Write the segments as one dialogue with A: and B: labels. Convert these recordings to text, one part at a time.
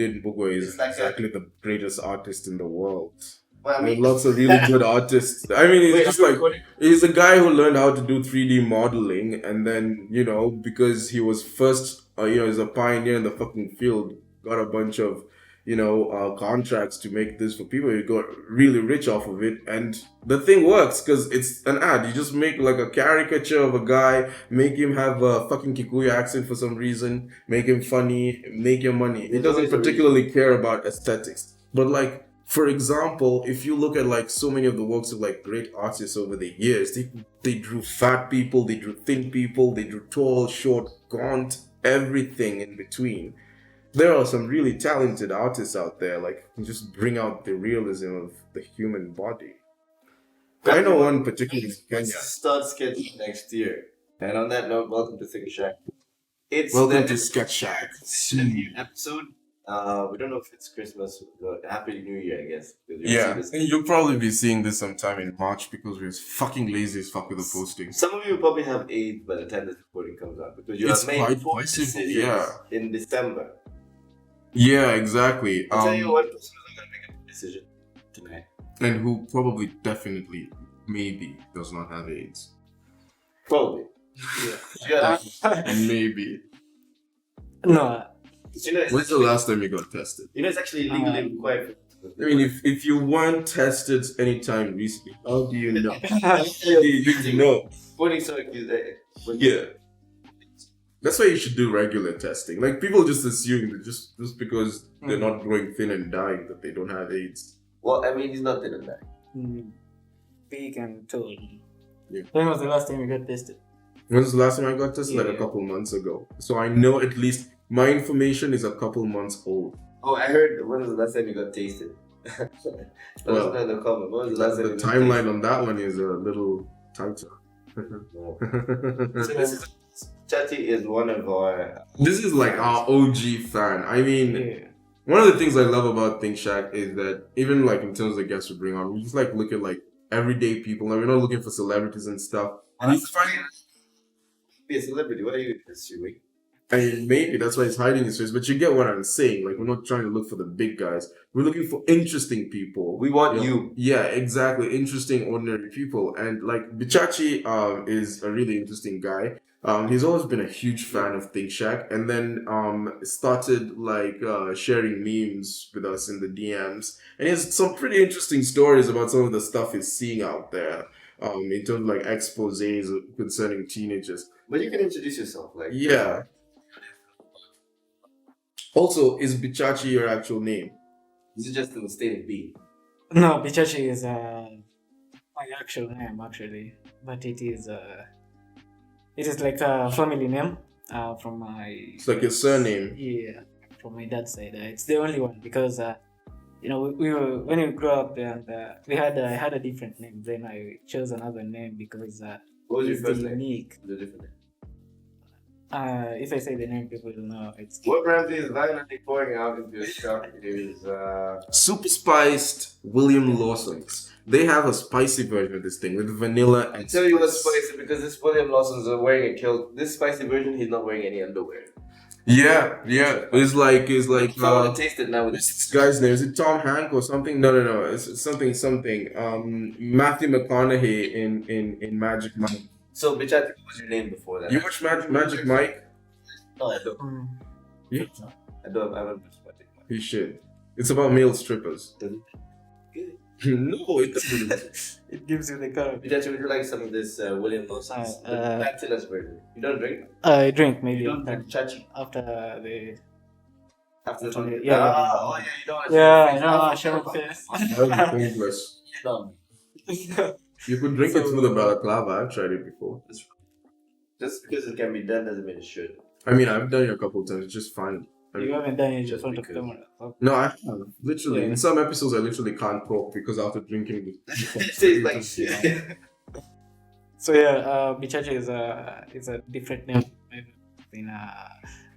A: did, Mbugua is
B: It's like
A: exactly the greatest artist in the world.
B: Well, I
A: There are
B: mean,
A: lots of really good artists. I mean, it's
B: Wait,
A: just
B: are we
A: like
B: recording?
A: he's a guy who learned how to do 3D modeling, and then because he was first, he's a pioneer in the fucking field, got a bunch of contracts to make this for people. He got really rich off of it, and the thing works because it's an ad. You just make like a caricature of a guy, make him have a fucking Kikuyu accent for some reason, make him funny, make your money. He doesn't particularly care about aesthetics, but like. For example, if you look at like so many of the works of like great artists over the years, they drew fat people, they drew thin people, they drew tall, short, gaunt, everything in between. There are some really talented artists out there, like who just bring out the realism of the human body. I know one particularly in Kenya.
B: Start sketching next year. And on that note, welcome to ThinkShack. It's
A: Welcome to Sketch Shack.
B: episode. We don't know if it's Christmas. Happy New Year, I guess.
A: Yeah, and you'll probably be seeing this sometime in March because we're fucking lazy as fuck with the posting.
B: Some of you will probably have AIDS by the time this recording comes out because you have made 4 decisions in December.
A: Yeah, exactly.
B: I'll tell you one person who's going to make a decision tonight.
A: And who probably, definitely, maybe does not have AIDS.
B: Probably. Yeah.
A: Maybe.
C: No.
A: When's the last time you got tested?
B: It's actually legally required.
A: I mean, if you weren't tested anytime recently, how do you know? How do you know?
B: Yeah.
A: That's why you should do regular testing. Like, people just assume that just because they're not growing thin and dying that they don't have AIDS.
B: Well, I mean, he's not thin and dying.
C: Big and tall.
A: Yeah.
C: When was the last time you got tested?
A: When was the last time I got tested? Like a couple months ago. So I know at least my information is a couple months old.
B: Oh, I heard. When was the last time you got tasted? Well, in the comment. When was the last time
A: the timeline on that one is a little tighter.
B: So this is Chatty is one of our.
A: This is like our OG fan. I mean, one of the things I love about ThinkShack is that even like in terms of the guests we bring on, we just like look at like everyday people. Like, we're not looking for celebrities and stuff. And it's funny.
B: Be a celebrity. What are you assuming?
A: I mean, maybe that's why he's hiding his face, but you get what I'm saying. Like, we're not trying to look for the big guys. We're looking for interesting people.
B: We want you.
A: Yeah, exactly. Interesting, ordinary people. And like, Bichachi is a really interesting guy. He's always been a huge fan of ThinkShack, and then started like sharing memes with us in the DMs. And he has some pretty interesting stories about some of the stuff he's seeing out there. In terms of like exposés concerning teenagers.
B: But you can introduce yourself, like.
A: Yeah. Also, is Bichachi your actual name?
B: Is it just in the state of being?
C: No, Bichachi is my actual name actually, but it is like a family name from my.
A: It's like your surname.
C: Yeah, from my dad's side. It's the only one because we were when we grew up and I had a different name. Then I chose another name because
B: what was your first
C: unique.
B: Name? The different name.
C: If I say the name, people will know it's.
B: What Ramsey is violently pouring out into his cup is
A: super spiced William Lawson's. They have a spicy version of this thing with vanilla and.
B: I tell you what's spicy because this William Lawson's wearing a kilt. This spicy version, he's not wearing any underwear.
A: Yeah. It's like.
B: If I want to taste it now with
A: this guy's name, is it Tom Hanks or something? No. It's something. Matthew McConaughey in Magic Mike.
B: So, Bichati, what was your name before that?
A: You watch Magic Mike?
B: No, I don't.
A: Yeah.
B: I haven't watched Magic Mike.
A: You should. It's about male strippers.
B: Does it?
A: No, it doesn't.
C: It gives you the color.
B: Bichati, would you like some of this William Lawson's Bachelor's version? You don't drink?
C: I drink maybe.
B: You don't drink chachi?
C: After the
B: funny.
C: Yeah.
B: Oh, yeah, you don't.
C: Yeah, show face.
A: That was pointless. You could drink it through the balaclava. I've tried it before.
B: Just because it can be done doesn't mean it should.
A: I mean, I've done it a couple of times. It's just fine.
C: You haven't done it in front of camera.
A: No, I have. Literally. In some episodes, I literally can't talk because after drinking...
B: It tastes like shit.
C: So yeah, Bichachi is a different name in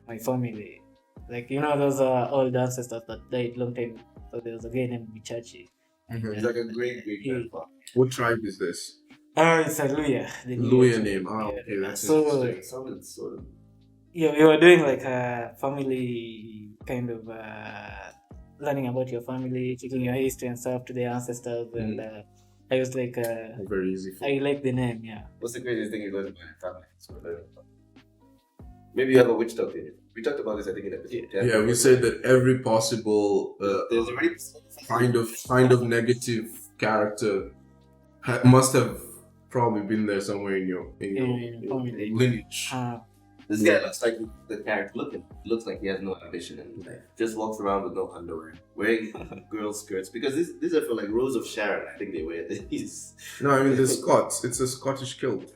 C: my family. Like, those old ancestors that died long time. So there was a guy named Bichachi.
B: It's like a great grandfather.
A: What tribe is this?
C: It's a Luya.
A: Luya name. Okay, that's
B: interesting.
C: Yeah, we were doing like a family kind of learning about your family, checking your history and stuff to their ancestors, and I was like,
A: very easy.
C: I like the name. Yeah.
B: What's the craziest thing you learned about your family? So maybe you have a witch doctor. We talked about this, I think, in episode 10.
A: Yeah, we said that every possible
B: there's already
A: kind of negative character must have probably been there somewhere in your lineage.
B: This guy looks like the character looks like he has no ambition in life. Just walks around with no underwear, wearing girl skirts. Because these are for like Rose of Sharon. I think they wear these.
A: No, I mean the Scots. It's a Scottish kilt.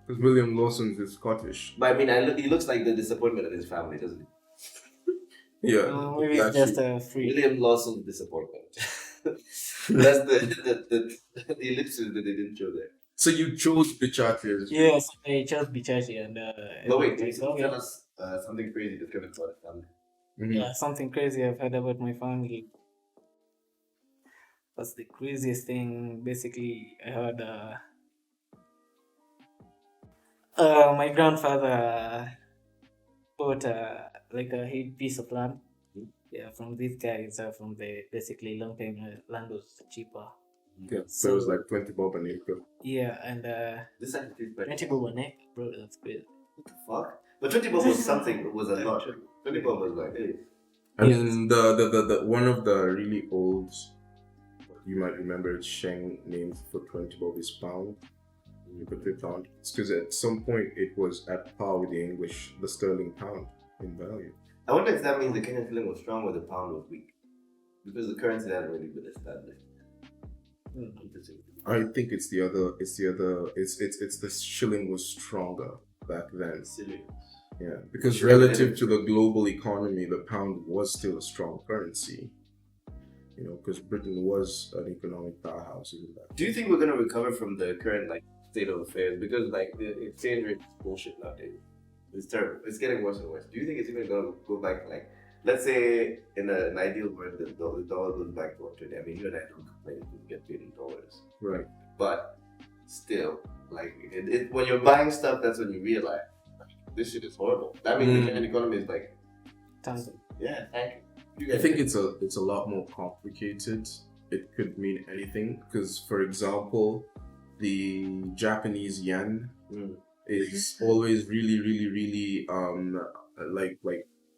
A: Because William Lawson is Scottish.
B: But I mean, he looks like the disappointment of his family, doesn't he?
A: Yeah.
C: Maybe it's just a free.
B: William Lawson's disappointment. That's the ellipsis that they didn't show there.
A: So you chose Bichachi.
C: Yes, I chose Bichachi and.
B: But wait, can you tell us something crazy that's coming about the family?
A: Mm-hmm.
C: Yeah, something crazy I've heard about my family. That's the craziest thing. Basically, I heard my grandfather bought like a huge piece of land. Yeah, from these guys, from the basically long time land was cheaper.
A: Yeah, so it was like 20 bob an acre.
C: Yeah, and
B: this actually
C: 20 bob an acre, bro, that's great.
B: What the fuck? But 20 bob was something. It was a lot. 20 bob was like, hey.
A: I mean, the one of the really old, you might remember it, Sheng named for 20 bob is pound. You could pay pound. It's because at some point it was at par with the English, the sterling pound in value.
B: I wonder if that means the Kenyan shilling was strong or the pound was weak, because the currency hadn't really been established.
A: I think it's the other. It's the shilling was stronger back then. Yeah, because relative to the global economy, the pound was still a strong currency. You know, because Britain was an economic powerhouse.
B: Do you think we're gonna recover from the current state of affairs? Because the exchange rate is bullshit nowadays. It's terrible. It's getting worse and worse. Do you think it's even gonna go back let's say in an ideal world the dollar goes back to 120? I mean, you and I don't complain if we get paid in dollars.
A: Right.
B: But still, when you're buying stuff, that's when you realize this shit is horrible. That means the Kenyan economy is yeah, thank you.
A: I think it's a lot more complicated. It could mean anything because, for example, the Japanese yen is always really, really, really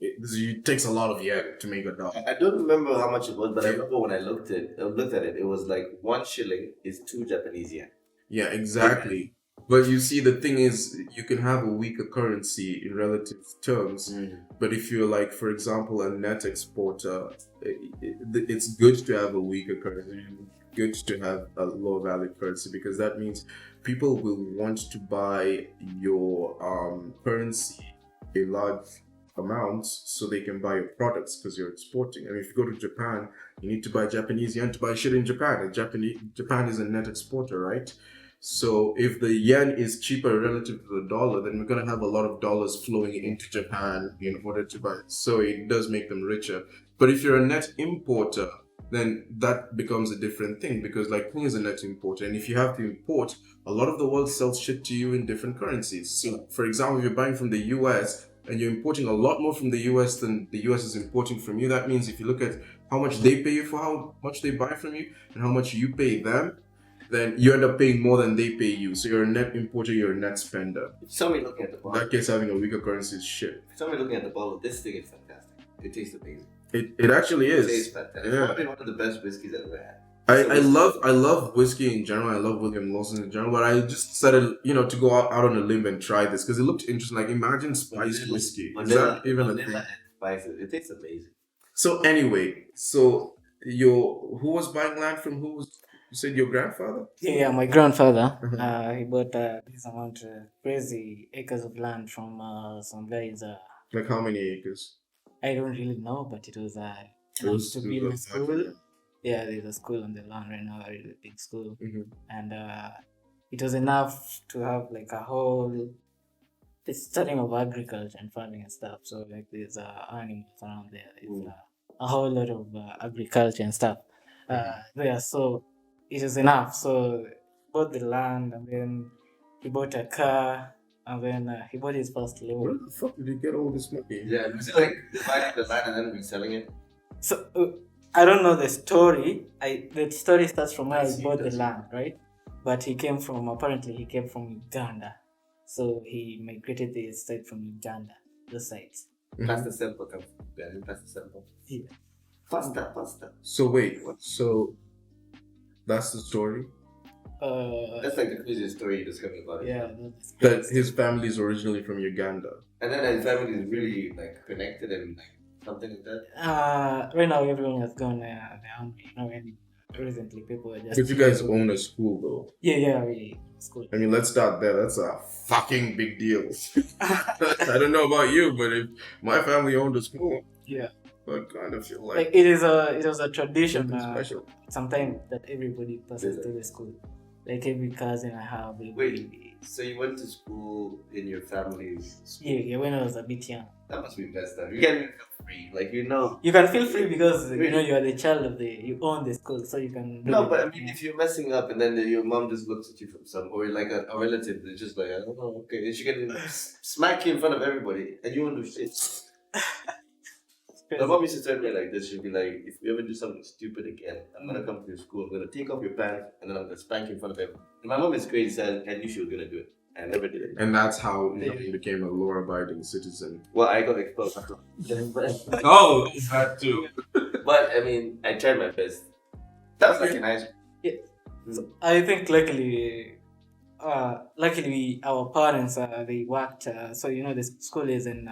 A: it takes a lot of yen to make a dollar.
B: I don't remember how much it was, but I remember when I looked at it, it was like 1 shilling is 2 Japanese yen.
A: Yeah, exactly. But you see, the thing is, you can have a weaker currency in relative terms, but if you're for example, a net exporter, it's good to have a weaker currency, good to have a low value currency, because that means people will want to buy your currency a large amounts so they can buy your products because you're exporting. I mean, if you go to Japan, you need to buy Japanese yen to buy shit in Japan, and Japan is a net exporter, right? So if the yen is cheaper relative to the dollar, then we're going to have a lot of dollars flowing into Japan in order to buy it. So it does make them richer. But if you're a net importer, then that becomes a different thing, because King is a net importer, and if you have to import, a lot of the world sells shit to you in different currencies. So for example, if you're buying from the US and you're importing a lot more from the US than the US is importing from you, that means if you look at how much they pay you for how much they buy from you and how much you pay them, then you end up paying more than they pay you. So you're a net importer, you're a net spender.
B: If somebody looking at the bottle,
A: that case, having a weaker currency is shit.
B: If somebody looking at the bottle, this thing is fantastic. It tastes amazing.
A: It actually is.
B: It tastes fantastic.
A: Yeah.
B: It's probably one of the best whiskeys I've ever had.
A: I love whiskey in general. I love William Lawson in general. But I just decided, to go out on a limb and try this because it looked interesting. Imagine spiced whiskey. Is that even a thing?
B: Spices. It tastes amazing.
A: So anyway, who was buying land from who? You said your grandfather?
C: Yeah, my grandfather. He bought this amount of crazy acres of land from some guys.
A: Like how many acres?
C: I don't really know, but it was to build a school. Yeah, there's a school on the land right now, a really big school. And it was enough to have a whole studying of agriculture and farming and stuff. So there's animals around there. There's a whole lot of agriculture and stuff there. So it was enough. So he bought the land, and then he bought a car, and then he bought his first loan.
A: Where the fuck did he get all this money?
B: Yeah, was it dividing the land and then reselling it?
C: So I don't know the story. The story starts from where
B: I
C: he
B: see,
C: bought the
B: that's
C: land, right? But he came from Uganda, so he migrated the estate from Uganda, the sites.
B: Pasta sample comes from Uganda. Pasta sample.
C: Yeah.
B: Pasta.
A: So wait, so that's the story?
B: That's like the craziest story you discovered about it.
C: Yeah.
A: That his family is originally from Uganda.
B: And then his family is really like connected and like something like that.
C: Right now everyone has gone their own way. And recently people are just.
A: But you guys own a school though.
C: Yeah, we school.
A: I mean, let's start there. That's a fucking big deal. I don't know about you, but if my family owned a school,
C: Yeah.
A: I kind of feel
C: Like
A: like
C: it was a tradition.
A: something special.
C: Sometimes that everybody passes to the school. Like every cousin I have.
B: Wait, so you went to school in your family's school?
C: Yeah, when I was a bit young.
B: That must be best stuff. You can't even feel free. Like, you know.
C: You can feel free because you are the child of you own the school, so you can.
B: No, but I mean, if you're messing up and then your mom just looks at you from some, or like a relative, they're just like, I don't know, okay. And she can smack you in front of everybody and you won't do shit. My mom used to tell me like this. She'd be like, if you ever do something stupid again, I'm gonna come to your school. I'm gonna take off your pants and then I'm gonna spank you in front of everyone. And my mom is crazy. So I knew she was gonna do it. I never did it.
A: And that's how you became a law-abiding citizen.
B: Well, I got exposed.
A: Oh, that too.
B: But I mean, I tried my best. That was like a nice.
C: Yeah. So I think luckily our parents they worked. So the school is in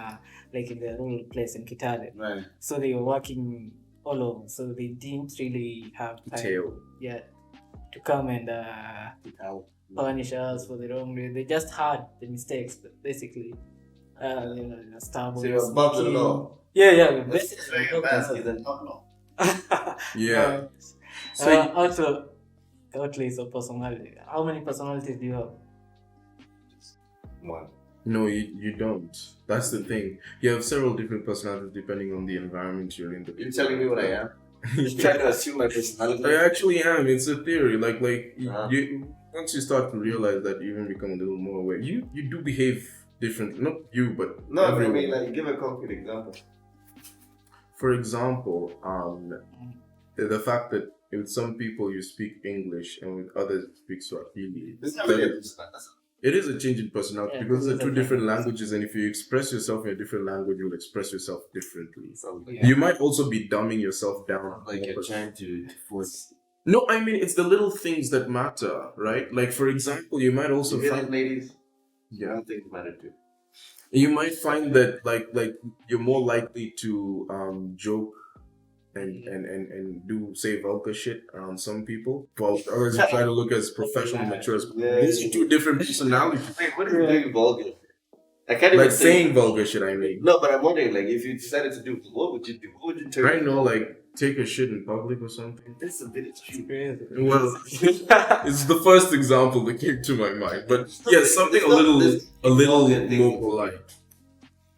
C: like in the rural place in Kitale.
B: Right.
C: So they were working all over. So they didn't really have time.
A: Tail.
C: Yeah, to come and punish us for the wrong way. They just had the mistakes, basically. Starbucks.
B: So you're above the law.
C: Yeah.
B: This is very advanced. He's an outlaw.
A: Yeah.
C: Also, outlets of personality. How many personalities do you have?
B: One.
A: No, you don't. That's the thing. You have several different personalities depending on the environment you're in.
B: You're telling me what I am? You're trying to assume my personality?
A: I actually am. It's a theory. Like
B: Uh-huh.
A: you once you start to realize that, you even become a little more aware. You do behave differently. Not you, but
B: No, but I
A: everyone.
B: mean, like, give a concrete example.
A: For example, the fact that with some people you speak English and with others you speak Swahili.
B: This is not really a personality.
A: It is a change in personality
C: Yeah,
A: because
C: because
A: they're two
C: of
A: different
C: language.
A: languages, and if you express yourself in a different language, you'll express yourself differently.
B: So,
C: Yeah.
A: You might also be dumbing yourself down.
B: like, you're trying to force.
A: No, I mean it's the little things that matter, right? Like for example, you might also
B: You hear
A: find
B: that, ladies? Yeah, I don't think it matter too.
A: you might find that like you're more likely to joke and do say vulgar shit around some people, while others you try to look as professional, mature as
B: Yeah.
A: These are two different personalities.
B: Wait, what is doing vulgar? I can't even
A: Like
B: think.
A: saying vulgar shit, I mean.
B: No, but I'm wondering, like, if you decided to do, what would you do? What would you turn?
A: I know, like take a shit in public or something.
B: That's a bit extreme.
A: Well, it's the first example that came to my mind, but yeah, something a little
B: vulgar thing.
A: more polite.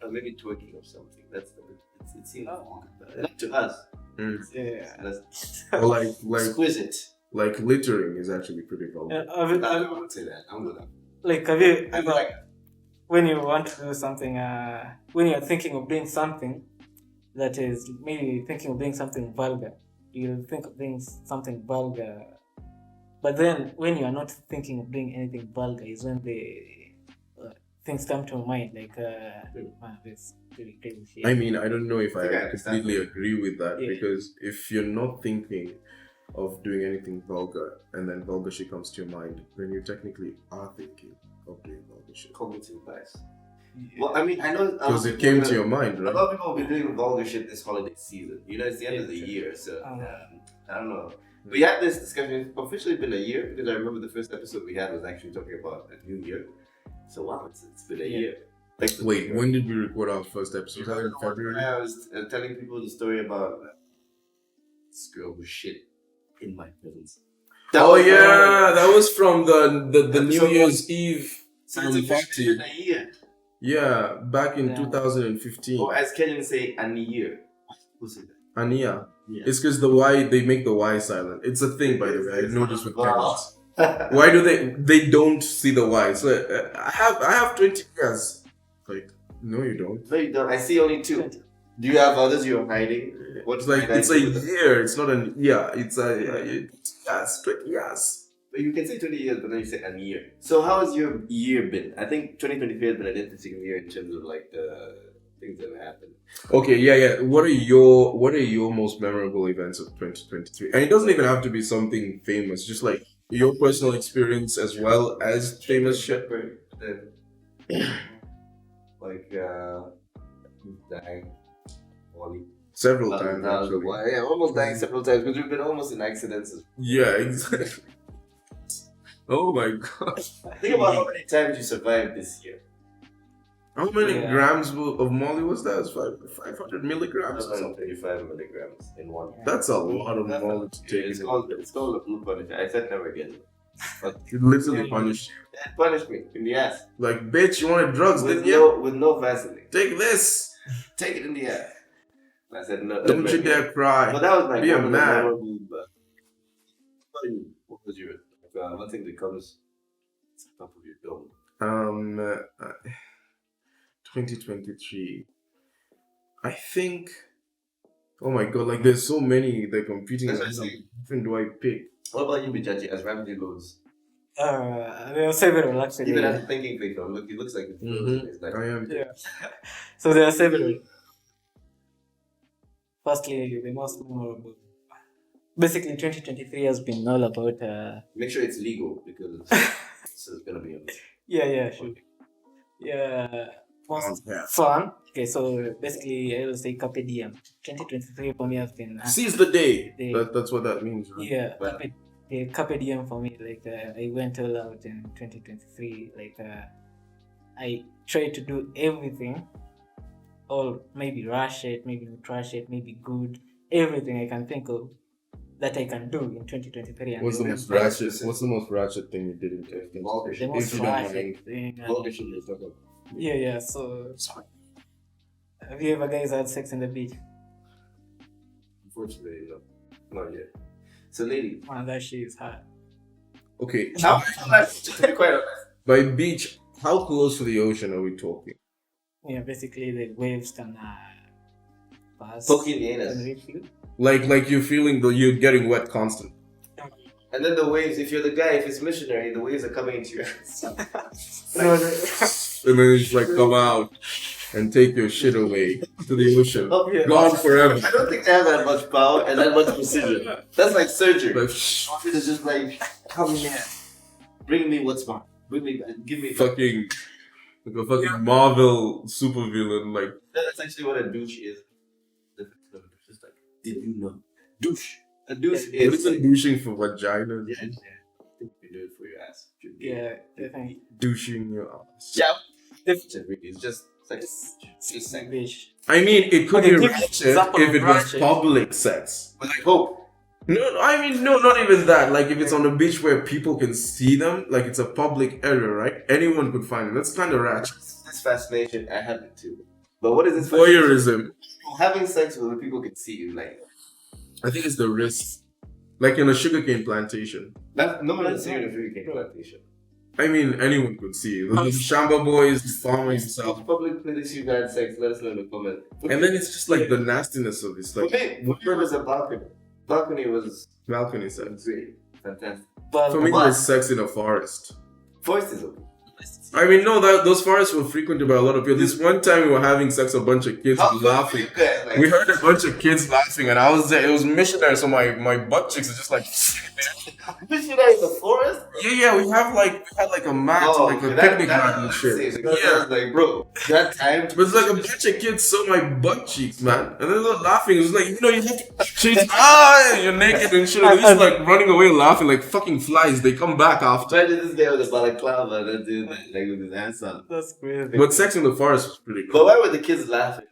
B: Or maybe twerking or something. That's the bit. It seems not to us.
C: Yeah.
B: That's
A: Or like
B: exquisite.
A: littering is actually pretty vulgar.
B: I would say that. I'm gonna.
C: Like, have you
B: I'm
C: ever,
B: like,
C: when you want to do something, when you're thinking of doing something that is maybe thinking of doing something vulgar, you think of doing something vulgar, but then when you are not thinking of doing anything vulgar is when the things come to mind, like, man, this really crazy shit.
A: I mean, I don't know if I
B: Yeah,
A: completely agree with that,
C: Yeah.
A: because if you're not thinking of doing anything vulgar and then vulgar shit comes to your mind, then you technically are thinking of doing vulgar shit.
B: cognitive bias. Well, I mean, I know
A: Because it came to your mind,
B: A
A: right?
B: lot of people have been doing vulgar shit this holiday season. You know, it's the end of the year, so I don't know. We had this discussion. It's officially been a year because I remember the first episode we had was actually talking about a new year. So wow, it's been a year. Thanks to
A: Wait,
B: the-
A: when did we record our first episode?
B: You know,
A: In February?
B: I was telling people the story about this girl who shit in my presence.
A: Oh yeah, that was from the New
B: Episode
A: Year's Eve
B: So it's
A: party.
B: been a year.
A: Yeah, back in
C: Yeah.
A: 2015.
B: Or as Kenyans say, a year. Who said that?
A: Ania.
B: Yeah.
A: It's because the Y, they make the Y silent. It's a thing, by the way. I noticed with
B: Wow.
A: parents. Why do they don't see the Y? So I have 20 years. Like, no, you don't.
B: No, you don't. I see only two. Do you have others you're hiding? What's
A: It's a year. It's not an year. It's a yes, 20 years.
B: But you can say 20 years, but then you say a year. So how has your year been? I think 2023 has been an interesting year in terms of like the things that have happened.
A: Okay, yeah. What are your most memorable events of 2023? And it doesn't even have to be something famous. Just like your personal experience as well as famous shit.
B: Like dying, Wally.
A: Several times actually.
B: Yeah, almost dying several times because we've been almost in accidents.
A: Yeah, exactly. Oh my god.
B: Think about how many times you survived this year.
A: How many grams of Molly was that? It's 500 milligrams or something.
B: 35 milligrams in one.
A: That's a lot of Molly to take.
B: It's called a blue punishment. I said never again. But
A: It literally punished you.
B: it punished me in the ass.
A: Like, bitch, you wanted drugs, didn't you?
B: With no Vaseline.
A: Take this.
B: Take it in the ass. And I said no.
A: Don't you dare cry.
B: But that was like
A: Be a
B: one of the
A: man.
B: memorable, what was your one thing that comes to the top of your dome?
A: 2023. I think. Oh my god! Like, there's so many they're competing.
B: That's what
A: Which
B: I'm saying.
A: one do I pick?
B: What about you, Bijaji, as Ramsey goes?
C: There are several actually.
B: Even as a thinking face, look, he looks like it's like
A: I am.
C: Yeah. So there are several. Firstly, the most memorable. Basically, 2023 has been all about.
B: make sure it's legal because this is gonna be on.
C: Yeah, sure. Yeah, most
A: Yeah.
C: fun. Okay, so basically, I will say Carpe Diem. 2023 for me has been.
A: Seize the day.
C: Day.
A: That's what that means, right?
C: Yeah,
B: Well-
C: Carpe Diem for me. Like I went all out in 2023. Like I tried to do everything, or maybe rush it, maybe not rush it, maybe good, everything I can think of that I can do in 2023. And
A: What's the
C: I
A: most
C: went back.
A: ratchet? What's the most ratchet thing you did in 2023?
C: The most
A: If you don't mind.
C: ratchet thing.
B: Location is talking.
C: Yeah. So, have you ever guys had sex in the beach?
B: Unfortunately, no, not yet. So, lady,
C: Man, that shit is hard.
A: Okay.
B: how quite honest.
A: By beach, how close to the ocean are we talking?
C: Yeah, basically the waves can pass.
B: Poke in the anus.
C: and reach you.
A: Like you're feeling you're getting wet constantly.
B: And then the waves, if you're the guy, if it's missionary, the waves are coming into your ass.
C: No,
A: And then it's like come out and take your shit away to the ocean.
B: Oh, yeah.
A: Gone forever.
B: I don't think they have that much power and that much precision. That's like surgery.
A: Like,
B: It's just like, come here, bring me what's mine. Bring me, give me.
A: fucking like a fucking Marvel supervillain. Like,
B: That's actually what a douche is. It's just like, did you know? Douche. A douche
A: what
B: is.
A: isn't douching for vagina?
B: Yeah. I think you do it for your ass.
C: yeah, definitely.
A: Douching your ass.
B: Yeah.
C: Definitely.
B: It's just sex. It's sex.
C: Beach.
A: I mean, it could
C: Okay,
A: be
C: give
A: ratchet
C: example
A: if
C: of
A: it was
C: ratchet.
A: public sex.
B: But I hope.
A: No, I mean, no, not even that. Like, if it's on a beach where people can see them, like it's a public area, right? Anyone could find it. That's kind of ratchet.
B: This fascination, I have it too. But what is this fascination?
A: Voyeurism.
B: Having sex with people can see you, like
A: I think it's the risk. Like in a sugarcane plantation.
B: that. No one is seeing if you can plantation.
A: I mean, anyone could see it. The Shamba boy is the farmer himself.
B: Which public place you had sex? Let us know in the comment.
A: And then it's just like the nastiness of this. Like,
B: For me, what was a balcony? Balcony was
A: balcony sex.
B: great, fantastic.
C: But
A: For me,
B: What?
A: it's sex in a forest.
B: Forest is okay.
A: I mean, no, those forests were frequented by a lot of people. This one time we were having sex, a bunch of kids
B: How
A: laughing.
B: you guys, like,
A: We heard a bunch of kids laughing, and I was there. It was missionary, so my butt cheeks are just like.
B: missionary in the forest?
A: Yeah, we had like a mat, like a picnic mat and shit.
B: Yeah,
A: Yeah,
B: like bro, that time.
A: but it's like a bunch of kids saw my butt cheeks, man, and then they were laughing. It was like, you have to change. You're naked and shit. And they're just like running away laughing like fucking flies. They come back after.
B: Imagine this guy with a balaclava and then doing that, like with his hands up.
C: that's crazy.
A: But sex in the forest was pretty
B: But
A: cool.
B: why were the kids laughing?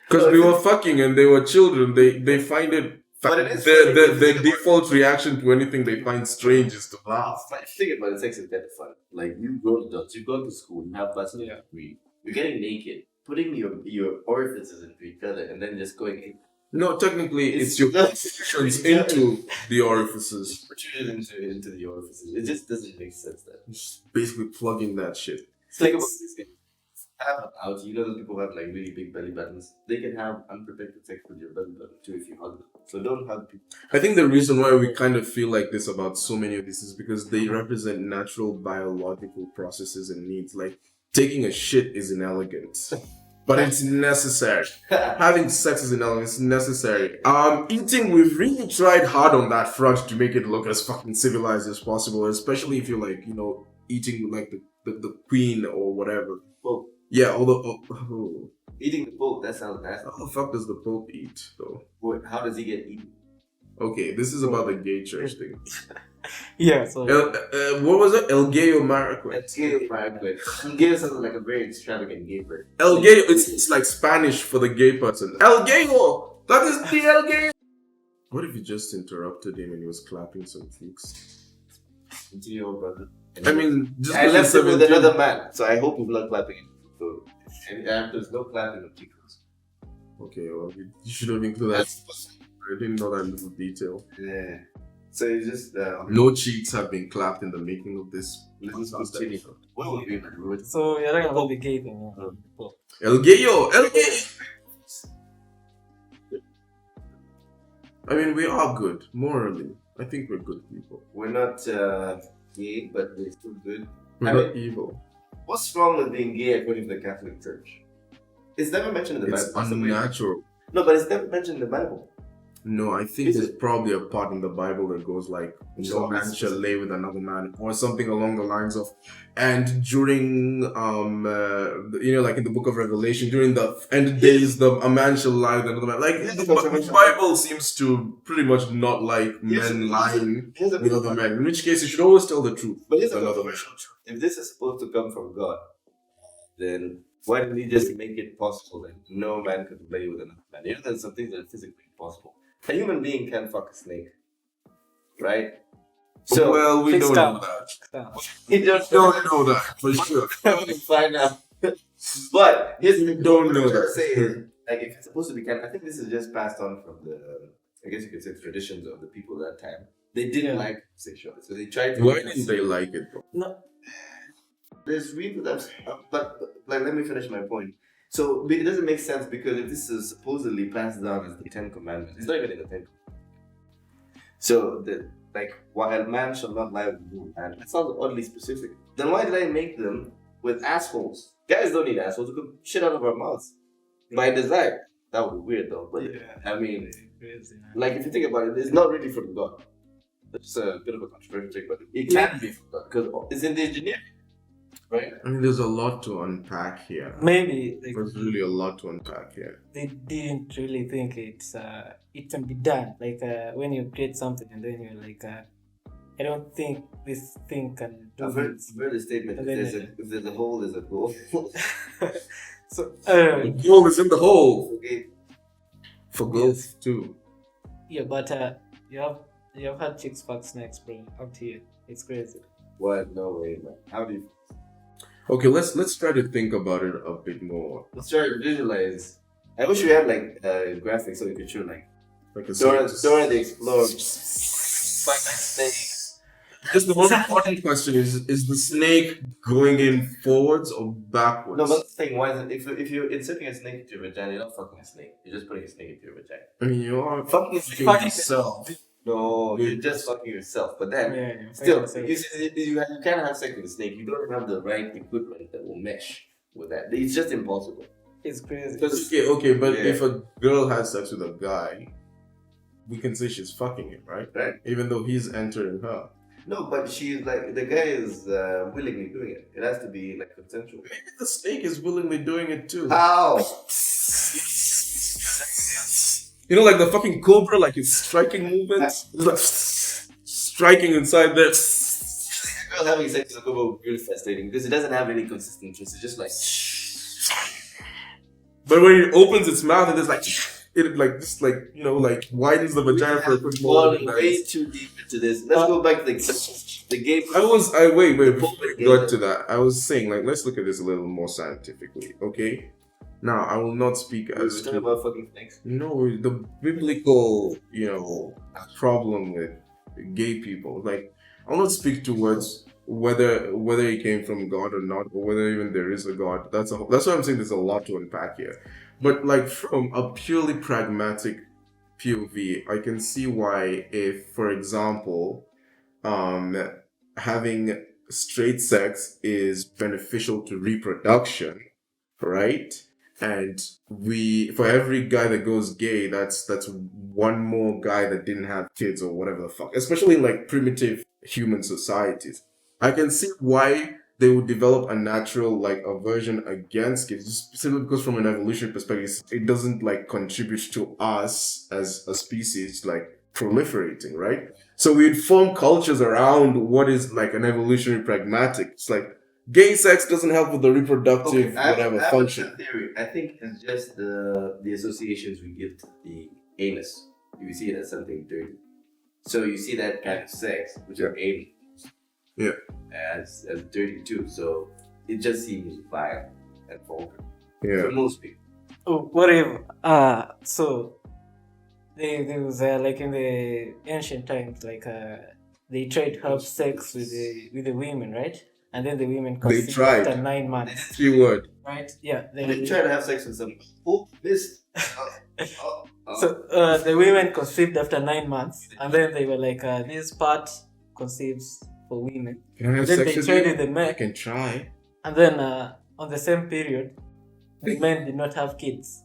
A: Because we were fucking and they were children. They find it.
B: But it is
A: Their
B: funny.
A: default reaction to anything they find strange is to laugh.
B: Like, think about it, sex is kind of fun. Like, you grown adults, you go to school, you have bachelor's degree, you're getting naked, putting your orifices into each other, and then just going in.
A: No, technically, it's your positions into the orifices.
B: Protrude into the orifices. It just doesn't make sense then.
A: Just basically plugging that shit.
B: Think about this guy. have an out. You know, those people who have like really big belly buttons. They can have unprotected sex with your belly button too if you hug them. So don't hug people.
A: I think the reason why we kind of feel like this about so many of these is because they represent natural biological processes and needs. Like taking a shit is inelegant, but it's necessary. Having sex is inelegant, it's necessary. Eating, we've really tried hard on that front to make it look as fucking civilized as possible, especially if you're like, eating with like the queen or whatever.
B: Pope.
A: Yeah, although
B: Eating the Pope, that sounds nasty.
A: how the fuck does the Pope eat though?
B: Wait, how does he get eaten?
A: Okay, this is about the gay church thing.
C: Yeah, so
A: What was it? El Gayo Marquez.
B: That's gay, right? Gay sounds like a very extravagant gay bird.
A: El Gayo, it's like Spanish for the gay person. El Gayo! That is the El Gayo! What if you just interrupted him and he was clapping some cheeks?
B: Continue, brother.
A: I mean, just
B: I
A: because
B: left it with
A: 17
B: another man, so I hope he's not clapping him. So, and there's no clapping of cheeks.
A: Okay, well, you should have included that. I didn't know that little detail.
B: Yeah. So it's just
A: No cheeks have been clapped in the making of this.
B: let's continue. What will you do?
C: so you're talking about the gay thing.
A: El Gayo! El Gayo! I mean, we are good, morally. I think we're good people.
B: We're not gay, but we're still good.
A: We're
B: I
A: not
B: mean,
A: evil.
B: what's wrong with being gay according to the Catholic Church? It's never mentioned in the
A: It's
B: Bible.
A: unnatural.
B: No, but it's never mentioned in the Bible.
A: No, I think
B: Is
A: there's probably a part in the Bible that goes like, no man shall lay with another man, or something along the lines of, and during, like in the book of Revelation, during the end days, a man shall lie with another man. Like, the Bible seems to pretty much not like men lying
B: Here's a
A: with other men, in which case you should always tell the truth
B: But here's
A: with
B: a
A: another man.
B: controversial truth. If this is supposed to come from God, then why didn't he just make it possible that no man could lay with another man? You know, there's some things that are physically impossible. A human being can fuck a snake, right? So,
A: Well, we
C: fix
A: don't
C: down.
A: know that.
B: you don't
A: Don't know that, for sure.
B: we find out. But here's the
A: Don't know
B: what I'm trying to
A: that.
B: say is, like, if it's supposed to be canon, I think this is just passed on from the, I guess you could say, traditions of the people at that time. They didn't like sexuality, so they tried to.
A: Why didn't they like it though?
C: No,
B: There's reasons, but like, let me finish my point. So it doesn't make sense because if this is supposedly passed down as the Ten Commandments, it's not even in the Ten Commandments. So while man shall not lie with woman, and that sounds oddly specific. Then why did I make them with assholes? Guys don't need assholes to put shit out of our mouths by design. That would be weird though. But I mean,
C: crazy, man.
B: like if you think about it, it's not really from God. It's a bit of a controversial thing, but it can be from God because it's in the engineering. Right?
A: I mean, there's a lot to unpack here.
C: Maybe like,
A: There's really a lot to unpack here.
C: they didn't really think it can be done. Like when you create something and then you're like, I don't think this thing can do
B: I've heard,
C: this.
B: I've heard the statement:
C: And then
B: if there's a hole, there's a goal.
C: So
A: The goal is in the hole
B: Okay.
A: for girls too.
C: yeah, but you have had chicks fuck snakes, bro. Up to you. It's crazy.
B: What? No way, man. How do you?
A: Okay, let's try to think about it a bit more.
B: Let's try to visualize. I wish we had like graphics so we could show like
A: Like a
B: Dora the Explorer. Fight like snakes.
A: Just the most important question is the snake going in forwards or backwards?
B: No, but that's the thing. Why is it? If you're inserting a snake into your vagina, you're not fucking a snake. You're just putting a snake into your vagina.
A: I mean, you are
B: Fucking
A: fucking yourself.
B: No, you're just fucking yourself. But then.
C: Yeah,
B: Still,
C: yeah.
B: you can't have sex with a snake. You don't have the right equipment that will mesh with that. It's just impossible.
C: It's crazy.
A: Okay, but
B: Yeah.
A: if a girl has sex with a guy, we can say she's fucking him, right?
B: Right.
A: Even though he's entering her.
B: No, but she's like, the guy is willingly doing it. It has to be like consensual.
A: Maybe the snake is willingly doing it too.
B: How?
A: You know, like the fucking cobra, like his striking movements? It's like striking inside there.
B: A girl having sex with a cobra would be really fascinating because it doesn't have any consistent twist. It's just like.
A: But when it opens its mouth and it's like, it like just like, you know, like widens the vagina for a quick
B: Falling
A: moment.
B: way too deep into this. Let's go back to the game.
A: Wait, before we got to that, I was saying, like, let's look at this a little more scientifically, okay? Now, I will not speak
B: We're
A: as
B: talking about fucking snakes.
A: no, the biblical, problem with gay people. Like, I'll not speak towards whether he came from God or not, or whether even there is a God. That's why I'm saying there's a lot to unpack here. But like from a purely pragmatic POV, I can see why, if, for example, um, having straight sex is beneficial to reproduction, right? And we, for every guy that goes gay, that's one more guy that didn't have kids or whatever the fuck. Especially in like primitive human societies, I can see why they would develop a natural like aversion against kids, just simply because from an evolutionary perspective, it doesn't like contribute to us as a species like proliferating, right? So we'd form cultures around what is like an evolutionary pragmatic. It's like gay sex doesn't help with the reproductive whatever
B: I have
A: function.
B: a theory. I think it's just the associations we give to the anus. You see it as something dirty. So you see that kind of sex, which is anus,
A: Yeah.
B: as dirty too. So it just seems vile and vulgar
A: Yeah.
B: for most people.
C: Oh, what if so there was like in the ancient times, like they tried to have sex with the women, right? And then the women conceived
A: tried.
C: after 9 months,
A: 3 word.
C: right? Yeah.
B: They try to have sex with some. Oh, this.
C: So the women conceived after 9 months, and then they were like, this part conceives for women.
A: Can I have
C: Then
A: sex
C: they
A: with
C: tried
A: you?
C: with the
A: I
C: men,
A: can try.
C: and then on the same period, the men did not have kids,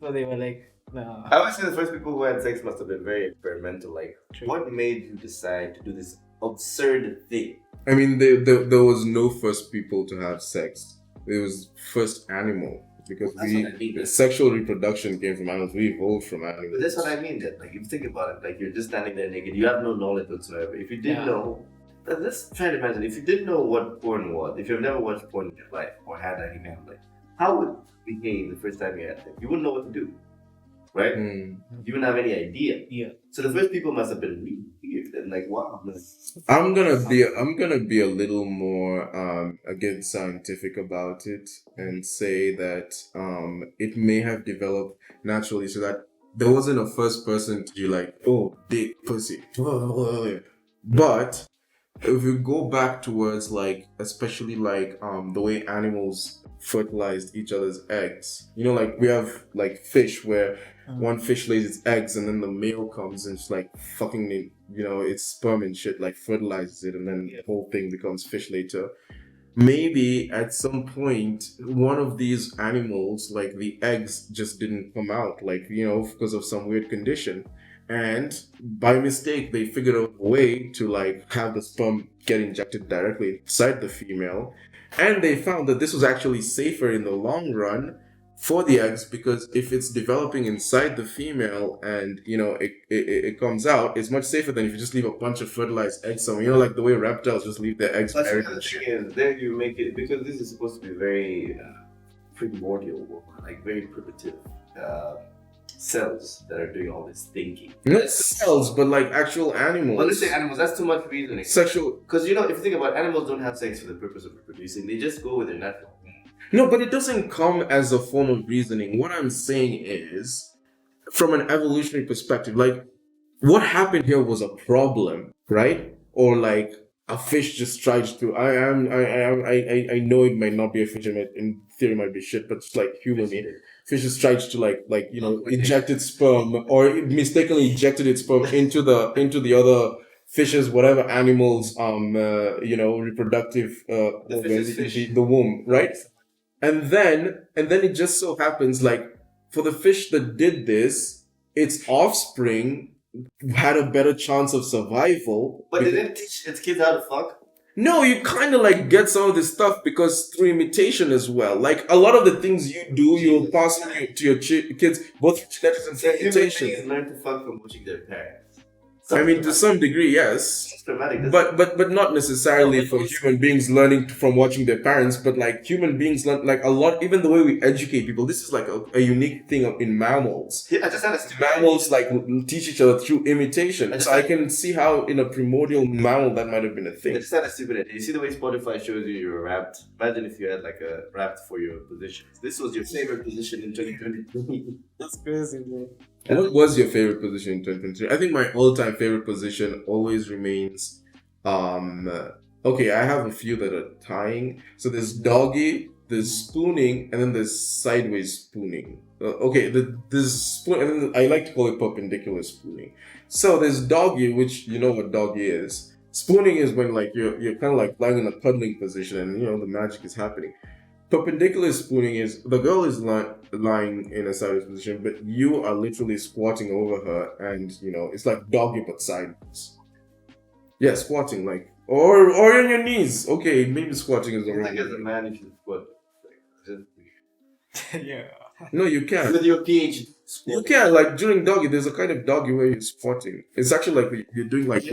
C: so they were like, no.
B: I would say the first people who had sex must have been very experimental. Like,
C: True.
B: what made you decide to do this absurd thing?
A: I mean, there was no first people to have sex. It was first animal. Because
B: That's what I mean.
A: sexual reproduction came from animals. We evolved from
B: But
A: animals.
B: that's what I mean. That like, if you think about it, like you're just standing there naked. You have no knowledge whatsoever. If you didn't
C: Yeah.
B: know, let's try to imagine. If you didn't know what porn was, if you've never watched porn in your life or had any kind of like, how would you behave the first time you had sex? You wouldn't know what to do, right?
A: Mm.
B: You wouldn't have any idea.
C: Yeah.
B: So the first people must have been really weird and like, wow.
A: I'm gonna be a little more again scientific about it and say that it may have developed naturally so that there wasn't a first person to be like, oh, dick, pussy. But if we go back towards like especially like the way animals fertilized each other's eggs, you know, like we have like fish where one fish lays its eggs and then the male comes and just like fucking it, you know, its sperm and shit like fertilizes it and then the whole thing becomes fish later. Maybe at some point one of these animals, like the eggs just didn't come out, like, you know, because of some weird condition, and by mistake they figured out a way to like have the sperm get injected directly inside the female, and they found that this was actually safer in the long run for the eggs, because if it's developing inside the female and, you know, it comes out, it's much safer than if you just leave a bunch of fertilized eggs somewhere, you know, like the way reptiles just leave their eggs
B: That's
A: buried
B: the
A: and
B: thing
A: shit.
B: is, there you make it, because this is supposed to be very primordial, like very primitive cells that are doing all this thinking.
A: Not cells, but like actual animals.
B: Well, let's say animals, that's too much reasoning.
A: Sexual.
B: Because, you know, if you think about it, animals don't have sex for the purpose of reproducing, they just go with their natural.
A: No, but it doesn't come as a form of reasoning. What I'm saying is, from an evolutionary perspective, like what happened here was a problem, right? Or like a fish just tried to. I know it might not be a fish. In theory, it might be shit, but it's like human made. Fish just tried to like you know inject its sperm, or it mistakenly injected its sperm into the other fishes, whatever animals you know reproductive the womb, right? And then it just so happens like for the fish that did this, its offspring had a better chance of survival.
B: But they didn't teach its kids how to fuck?
A: No, you kind of like get some of this stuff because through imitation as well. Like a lot of the things you do, you'll pass on to your kids, both through genetics and through
B: Human
A: imitation.
B: beings learn to fuck from watching their parents.
A: I mean, to some degree, yes.
B: It's dramatic.
A: But not necessarily for human beings learning from watching their parents, but like human beings learn like a lot, even the way we educate people. This is like a unique thing in mammals.
B: Yeah, I just had a stupid
A: Mammals like teach each other through imitation. So I can see how in a primordial mammal that might have been a
B: I
A: thing.
B: just had a stupid idea. You see the way Spotify shows you your wrapped? Imagine if you had like a wrapped for your positions. This was your favorite position in 2023.
C: That's crazy, man.
A: What was your favorite position in 2023? I think my all-time favorite position always remains Okay, I have a few that are tying. So there's doggy, there's spooning, and then there's sideways spooning. Okay, there's spoon, and then I like to call it perpendicular spooning. So there's doggy, which you know what doggy is. Spooning is when like you're kind of like lying in a cuddling position, and the magic is happening. Perpendicular spooning is the girl is lying in a sideways position, but you are literally squatting over her, and it's like doggy but sideways. Yeah, squatting, like, or on your knees. Okay, maybe squatting is the
B: I
A: wrong
B: think as a
A: word.
B: man, you should squat. Like, just
C: Yeah.
A: No, you can't.
B: with your PhD.
A: You
B: Squat.
A: can't. Like during doggy, there's a kind of doggy where you're squatting. It's actually like you're doing like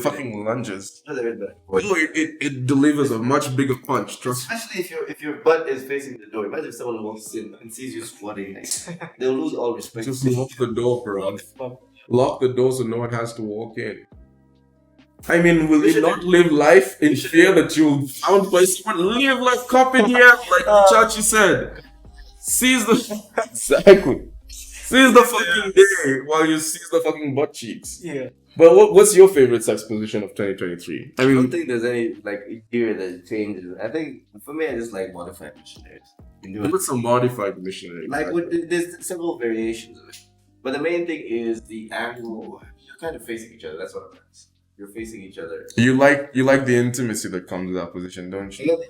A: fucking lunges.
B: No, there is better.
A: No, it delivers a much bigger punch. Trust me.
B: Especially if your butt is facing the door. Imagine if someone walks in and sees you squatting. Like, they'll lose all respect.
A: Just lock the door, bro. Lock the door so no one has to walk in. I mean, will you not live life in fear that you'll be found by someone? Live like cop in here, like Chachi said. Seize the exactly. Seize the fucking day while you seize the fucking butt cheeks.
C: Yeah.
A: But what's your favorite sex position of 2023? I
B: I don't
A: mean,
B: think there's any like year that changes. I think for me, I just like modified missionaries. You can do it.
A: what's a modified missionary?
B: Like there's several variations of it, but the main thing is the angle. You're kind of facing each other. That's what it means. You're facing each other.
A: You like the intimacy that comes with that position, don't you?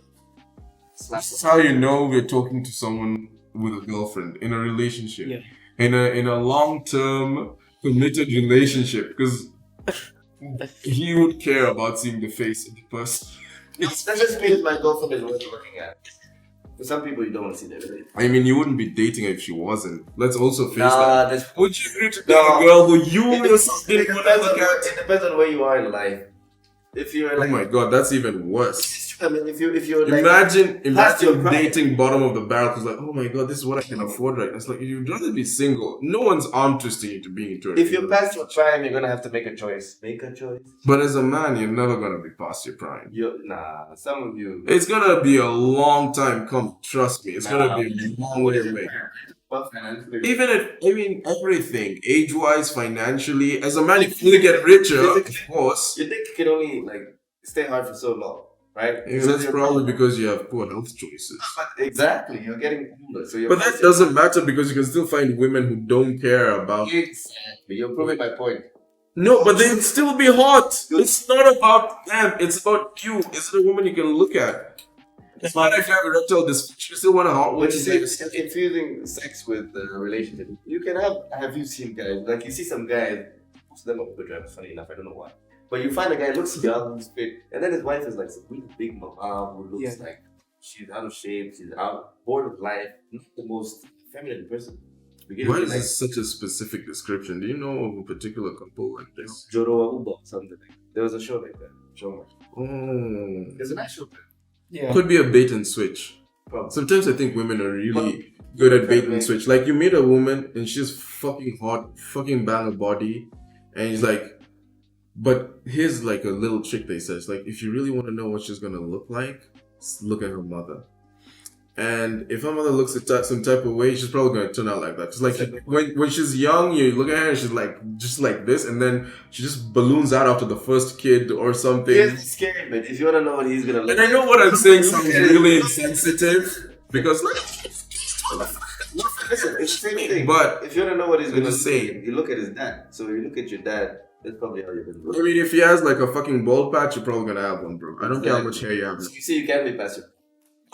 B: Slap
A: This is how you know we're talking to someone with a girlfriend in a relationship,
C: Yeah.
A: in a long term committed relationship, because he would care about seeing the face of the person.
B: That just means my girlfriend is worth looking at. For some people, you don't want to see their face.
A: I mean, you wouldn't be dating her if she wasn't. Let's also face that.
B: Nah, that's.
A: Would you agree to date
B: No.
A: a girl who you
B: It
A: yourself didn't want to look at?
B: it depends on where you are in life. If you're
A: Oh
B: like,
A: my god, that's even worse.
B: I mean, if you're like,
A: Imagine
B: past your prime.
A: dating bottom of the barrel because like, oh my god, this is what I can afford right now. It's like you'd rather be single. No one's arm twisting you to being into it.
B: if you're past your prime, you're gonna have to make a choice. Make a choice.
A: But as a man, you're never gonna be past your prime.
B: Nah, some of you.
A: It's gonna be a long time come, trust me. It's gonna be a long way away.
B: Well, financially.
A: Even if, I mean, everything, age-wise, financially, as a man, you fully get richer, of course.
B: You think you can only like stay hard for so long, right?
A: Yeah,
B: So
A: that's
B: you're-
A: probably because you have poor health choices.
B: Exactly, you're getting older, so you're.
A: But that doesn't matter because you can still find women who don't care about.
B: Exactly, you're proving my point.
A: No, but they'd still be hot. It's not about them. It's about you. Is it a woman you can look at? It's not if you have erectile dysfunction. You still want a hot woman.
B: But you see, it's infusing sex with the relationship. You can have you seen guys, like you see some guys, most of them are good drivers, funny enough, I don't know why. But you find a guy looks young, who's fit, and then his wife is like some really big mom who looks
C: Yeah.
B: like she's out of shape, she's out, bored of life, not the most feminine person. Beginning
A: Why
B: with
A: is
B: like
A: this such a specific description? Do you know of a particular couple like this?
B: Joroa Uba or something. There was a show like that. Show me.
A: Oh.
B: There's a nice show there.
C: Yeah.
A: Could be a bait and switch.
B: Probably.
A: Sometimes I think women are really good at bait and switch. Like you meet a woman and she's fucking hot, fucking bang a body, and he's like, but here's like a little trick they says, like if you really want to know what she's gonna look like, look at her mother. And if her mother looks some type of way, she's probably gonna turn out like that. Cause like when she's young, you look at her and she's like just like this, and then she just balloons out after the first kid or something.
B: He's scary, but if you want to know what he's gonna look
A: And I know what I'm saying sounds really insensitive because like,
B: Listen, it's the same thing.
A: But
B: if you want to know what he's
A: I'm
B: gonna
A: just
B: look
A: saying.
B: like, you look at his dad. So you look at your dad, that's probably how you're gonna look.
A: I mean, if he has like a fucking bald patch, you're probably gonna have one, bro. I don't care how much hair you have.
B: So you see, you can't be passive.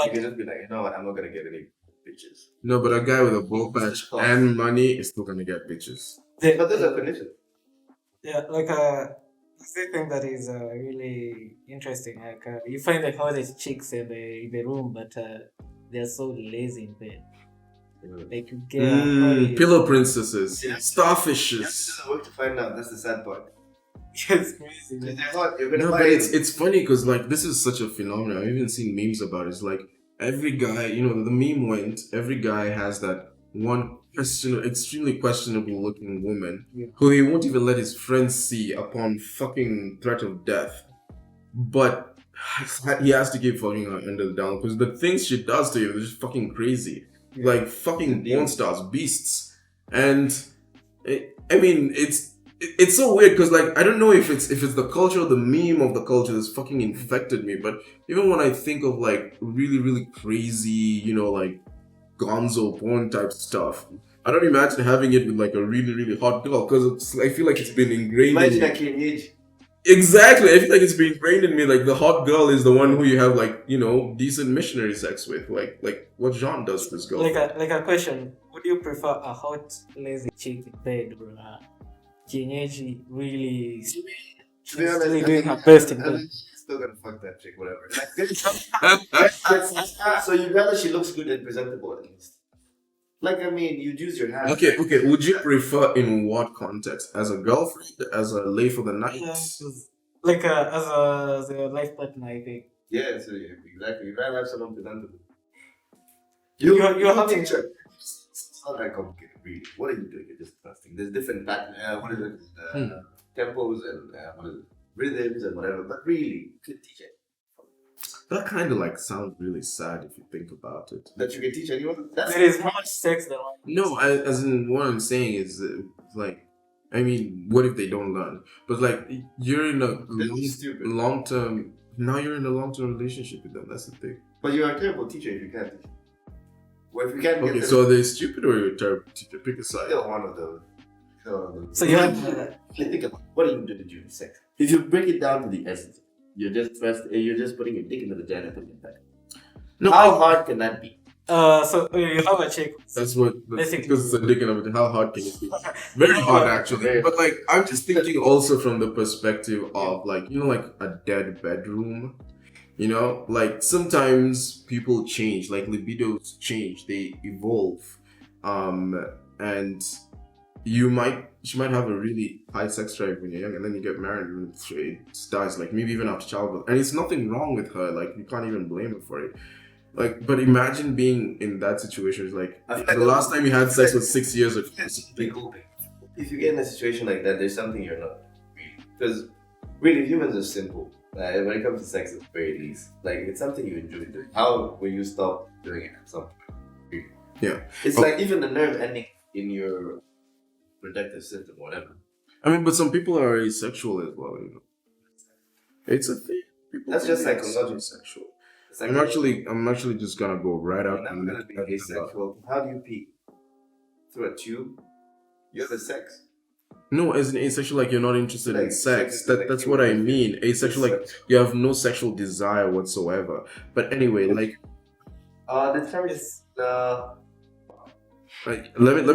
B: You can just be like, you know what, I'm not gonna get any bitches.
A: No, but a guy with a bald patch and money is still gonna get bitches.
B: But there's a condition.
C: Yeah, like the thing that is really interesting. Like you find like all these chicks in the room, but they're so lazy in bed. Like you get
A: Pillow princesses,
B: Yeah.
A: starfishes.
B: It doesn't work to find out. That's the sad part.
C: it's crazy.
B: They're
C: Man.
B: not. You're gonna
A: No,
B: find
A: but it's funny because like this is such a phenomenon. I've even seen memes about it. It's like every guy, the meme went. Every guy has that one extremely questionable looking woman
C: Yeah.
A: who he won't even let his friends see upon fucking threat of death. But he has to keep fucking her under the down because the things she does to you is just fucking crazy.
C: Yeah.
A: Like fucking porn stars, beasts, and I mean it's It's so weird because like I don't know if it's the culture or the meme of the culture that's fucking infected me. But even when I think of like really crazy, like gonzo porn type stuff, I don't imagine having it with like a really hot girl because I feel like it's been ingrained in
B: Imagine
A: me.
B: that age.
A: Exactly, I feel like it's been ingrained in me. Like the hot girl is the one who you have like decent missionary sex with. Like what Jean does to his girlfriend.
C: Like a question: would you prefer a hot, lazy chick in bed or a kienyeji really,
B: To be honest,
C: really
B: I
C: doing
B: think
C: her best in
B: I
C: bed?
B: think she's still gonna fuck that chick, whatever. So you'd rather she looks good and presentable at least. Like I mean, you'd use your hands.
A: Okay. Would you prefer in what context? As a girlfriend, as a lay for the night?
C: Like as a life partner, I think.
B: Yeah, so yeah, exactly. You'd rather have someone presentable.
C: You're having
B: teacher. It's not that complicated, really. What are you doing? You're just trusting. There's different what is it? Tempos and what is it? Rhythms and whatever. But really, you could teach it.
A: That kind of like sounds really sad if you think about it.
B: That you can teach anyone. That's
C: there is much sex that one.
A: No, as in what I'm saying is like, I mean, what if they don't learn? But like, you're in a
B: stupid.
A: long term. Now you're in a long term relationship with them. That's the thing.
B: But you're a terrible teacher if you can't teach. Well, if you can't
A: Okay,
B: get them,
A: so they're stupid or you're a terrible teacher. Pick a side.
B: still one of those.
C: So you have
B: think about what are you doing during sex? If you break it down to the essence, you're just putting your dick into the vagina and putting it back.
A: No,
B: How hard can that be?
C: so you have a chick.
A: That's what
C: Basically.
A: because it's a dick of it. How hard can it be? Very hard actually. But like I'm just thinking also from the perspective of like like a dead bedroom. Like sometimes people change, like libidos change, they evolve. And she might have a really high sex drive when you're young, and then you get married and it dies, like maybe even after childbirth. And it's nothing wrong with her, like you can't even blame her for it. Like, but imagine being in that situation. It's like the last time you had sex was 6 years ago.
B: If you get in a situation like that, there's something you're not really. Because really, humans are simple. When it comes to sex, it's very easy. Like, it's something you enjoy doing. How will you stop doing it at some point? Really?
A: Yeah.
B: It's like even the nerve ending in your reproductive system, whatever.
A: I mean, but some people are asexual as well. It's a thing. People
B: That's
A: can
B: just
A: be
B: psychological.
A: asexual.
B: It's like
A: I'm actually just gonna go right out
B: you're
A: and
B: never gonna be asexual. How do you pee? Through a tube? You have a sex.
A: No, as an asexual, like you're not interested in
B: Like,
A: sex.
B: sex is like
A: That's what I mean. Asexual, like
B: It's
A: you have no sexual desire whatsoever. But anyway, like
B: the term is
A: let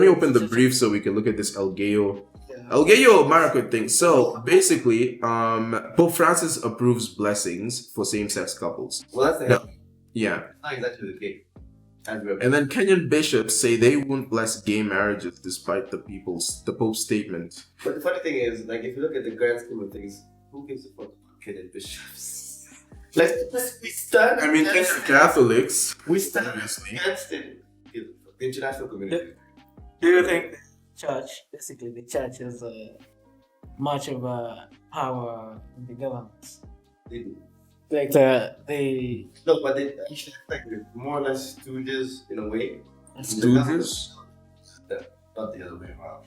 A: me open the brief so we can look at this Elgayo Maracut thing. So basically, Pope Francis approves blessings for same-sex couples.
B: well, that's the
A: No. Yeah.
B: not exactly the case.
A: And then Kenyan bishops say they won't bless gay marriages despite the Pope's statement.
B: But the funny thing is, like, if you look at the grand scheme of things, who gives a fuck about Kenyan bishops? Like, we stand.
A: I mean, Kenyan Catholics.
B: We stand
A: obviously.
B: against it. The international community.
C: Do you think the church, basically the church, has much of a power in the government?
B: They do.
C: Like they
B: No, but they actually like more or less stooges in a way.
A: Stooges?
B: Not the other way around.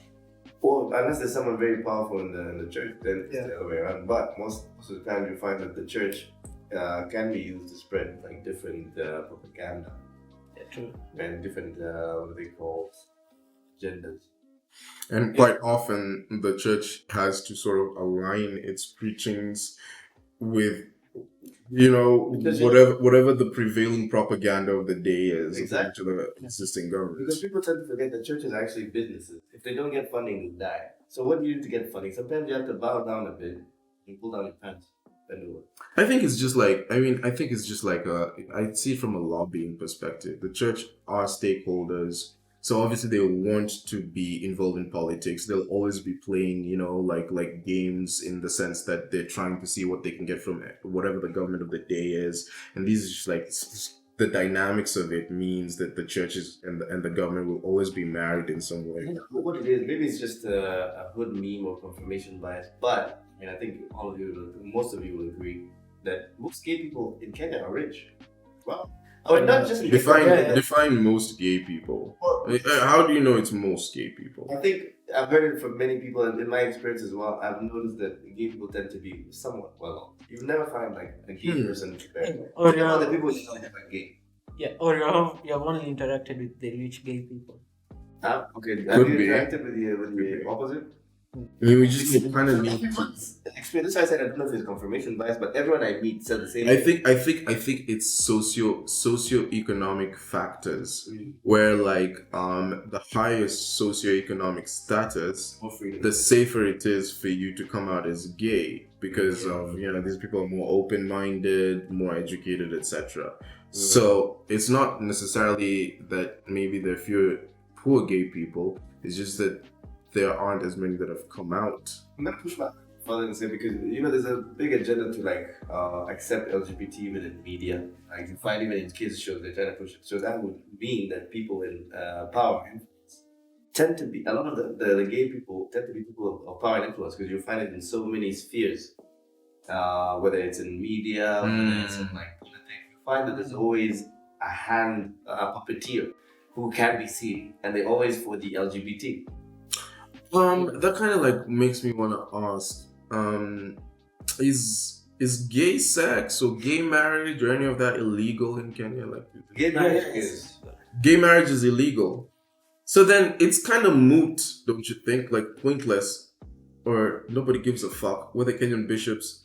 B: Well, unless there's someone very powerful in the church, then it's the other way around. But most of the time, you find that the church can be used to spread like different propaganda
C: true.
B: and different what are they called genders.
A: And quite often, the church has to sort of align its preachings with,
B: Because
A: whatever the prevailing propaganda of the day is,
B: Exactly.
A: to the existing government.
B: Because people tend to forget that churches are actually businesses. If they don't get funding, they die. So what do you do to get funding? Sometimes you have to bow down a bit and pull down your pants.
A: I think it's just like, I see it from a lobbying perspective. The church are stakeholders. So obviously they want to be involved in politics. They'll always be playing, like games in the sense that they're trying to see what they can get from whatever the government of the day is. And these are just like the dynamics of it means that the churches and the government will always be married in some way.
B: I don't know what it is. Maybe it's just a hood meme or confirmation bias. But I think most of you will agree that most gay people in Kenya are rich. Well, Oh, not just in
A: Define
C: Yeah, yeah.
A: define most gay people.
B: Well,
A: How do you know it's most gay people?
B: I think I've heard it from many people, and in my experience as well, I've noticed that gay people tend to be somewhat well off. You never find like a gay person very well.
C: Or
B: Think about the people you know that are gay.
C: or you have only interacted with the rich gay people.
B: Okay,
A: Could
B: have you
A: be.
B: interacted with the opposite?
A: I mean, we just kind of need.
B: Everyone's experience. That's why I said I don't know if it's confirmation bias, but everyone I meet said the same.
A: I think it's socioeconomic factors
B: Mm.
A: where like the highest socioeconomic status,
B: More freedom.
A: the safer it is for you to come out as gay because of these people are more open-minded, more educated, etc. So it's not necessarily that maybe there are fewer poor gay people. It's just that there aren't as many that have come out.
B: I'm gonna push back further and say because there's a big agenda to accept LGBT even in media. Like you find even in kids shows they're trying to push it. So that would mean that people in power and influence tend to be a lot of the gay people tend to be people of power and influence because you find it in so many spheres. Whether it's in media, whether it's in like politics, you find that there's always a puppeteer who can be seen, and they're always for the LGBT.
A: That kind of like makes me want to ask, is gay sex or gay marriage or any of that illegal in Kenya? Like,
B: Gay marriage is
A: gay marriage is illegal, so then it's kind of moot, don't you think? Like pointless, or nobody gives a fuck whether Kenyan bishops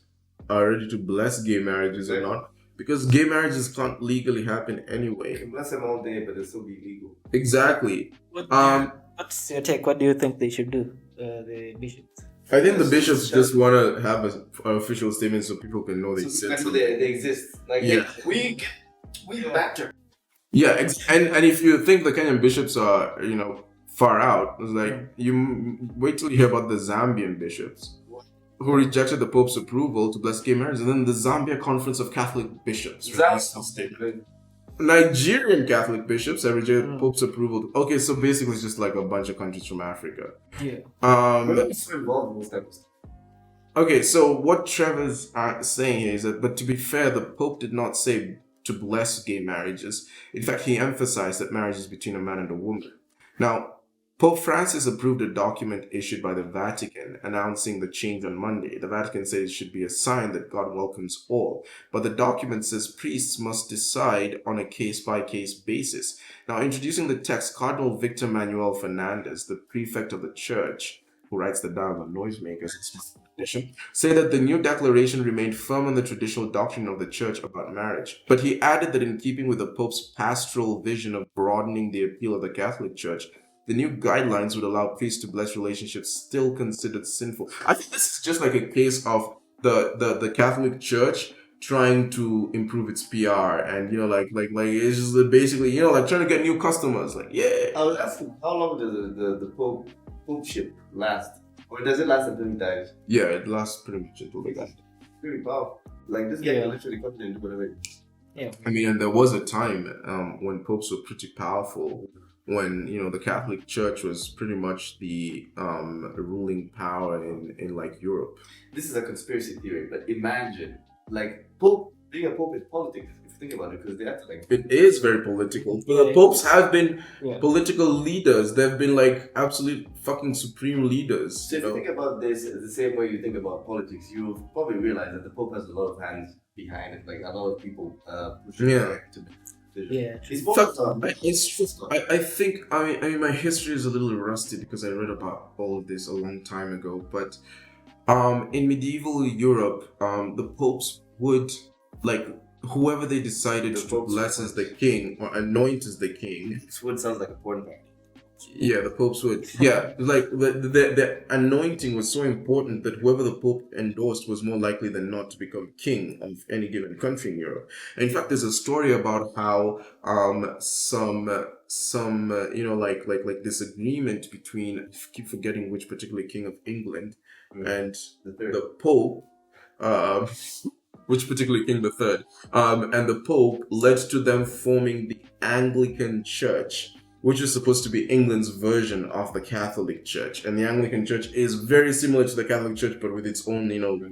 A: are ready to bless gay marriages or not, because gay marriages can't legally happen anyway.
B: you can bless them all day, but it'll still be illegal.
A: Exactly.
C: What's your take? What do you think they should do? The bishops.
A: I think the bishops just want to have an official statement so people can know they said
B: So
A: something.
B: they exist. Like
A: Yeah.
B: we matter.
A: Yeah, and if you think the Kenyan bishops are far out, it's like you wait till you hear about the Zambian bishops who rejected the Pope's approval to bless gay marriage, and then the Zambia Conference of Catholic Bishops released a statement. Nigerian Catholic bishops have rejected the Pope's approval. Okay, so basically it's just like a bunch of countries from Africa.
C: Yeah.
B: We're so involved in this type of stuff.
A: Okay, so what Trevor's saying here is that, but to be fair, the Pope did not say to bless gay marriages. In fact, he emphasized that marriage is between a man and a woman. Now, Pope Francis approved a document issued by the Vatican announcing the change on Monday. The Vatican said it should be a sign that God welcomes all, but the document says priests must decide on a case-by-case basis. Now, introducing the text, Cardinal Victor Manuel Fernandez, the prefect of the church, who writes the Dialogue on Noisemakers, edition, say that the new declaration remained firm on the traditional doctrine of the church about marriage. But he added that in keeping with the Pope's pastoral vision of broadening the appeal of the Catholic Church, the new guidelines would allow priests to bless relationships still considered sinful. I think this is just like a case of the Catholic Church trying to improve its PR and like it's just basically like trying to get new customers. Like
B: I was asking, how long does the popeship last? Or does it last until he dies?
A: Yeah, it lasts pretty much until they die.
B: Pretty powerful. Like this guy can literally come in and do whatever.
C: Yeah.
A: I mean, and there was a time when popes were pretty powerful, when the Catholic Church was pretty much the ruling power in like Europe.
B: This is a conspiracy theory, but imagine like being a pope is politics. If you think about it, because they have to like.
A: It is very political. But the popes have been
C: Yeah.
A: political leaders. They've been like absolute fucking supreme leaders.
B: So if you think about this the same way you think about politics, you'll probably realize that the pope has a lot of hands behind it. Like a lot of people pushing
A: Yeah.
B: it to make decisions.
C: Yeah.
B: It's
A: In fact,
B: both.
A: I think I mean my history is a little rusty because I read about all of this a long time ago. But in medieval Europe, the popes would like whoever they decided
B: The
A: to
B: popes
A: bless
B: would-
A: as the king or anoint as the king.
B: This would sound like a porn party.
A: Yeah, the popes would. Yeah, like the anointing was so important that whoever the pope endorsed was more likely than not to become king of any given country in Europe. And in fact, there's a story about how some like disagreement between, I keep forgetting which particular king of England and
B: The third.
A: the pope. Which particular king, the third, and the Pope led to them forming the Anglican Church, which is supposed to be England's version of the Catholic Church. And the Anglican Church is very similar to the Catholic Church, but with its own,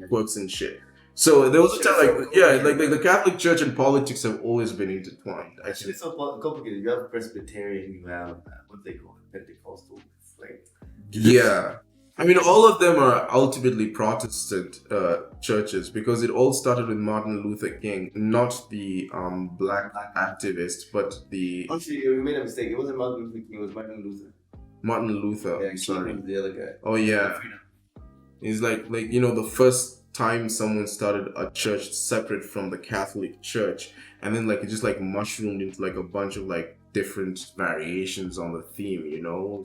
A: quirks and shit. So there was a
B: Shit,
A: time
B: it's
A: like
B: so
A: yeah,
B: complicated.
A: the Catholic Church and politics have always been intertwined.
B: Actually,
A: Actually,
B: it's so complicated. You have Presbyterian, you have what they call it, Pentecostal. It's like
A: yeah. I mean, all of them are ultimately Protestant churches because it all started with Martin Luther King, not the black activist, but the
B: actually, we made a mistake. It wasn't Martin Luther King. It was Martin Luther.
A: Martin Luther.
B: Yeah,
A: I'm
B: King
A: sorry.
B: was the other guy.
A: Oh yeah, it's like the first time someone started a church separate from the Catholic Church, and then like it just like mushroomed into like a bunch of like different variations on the theme.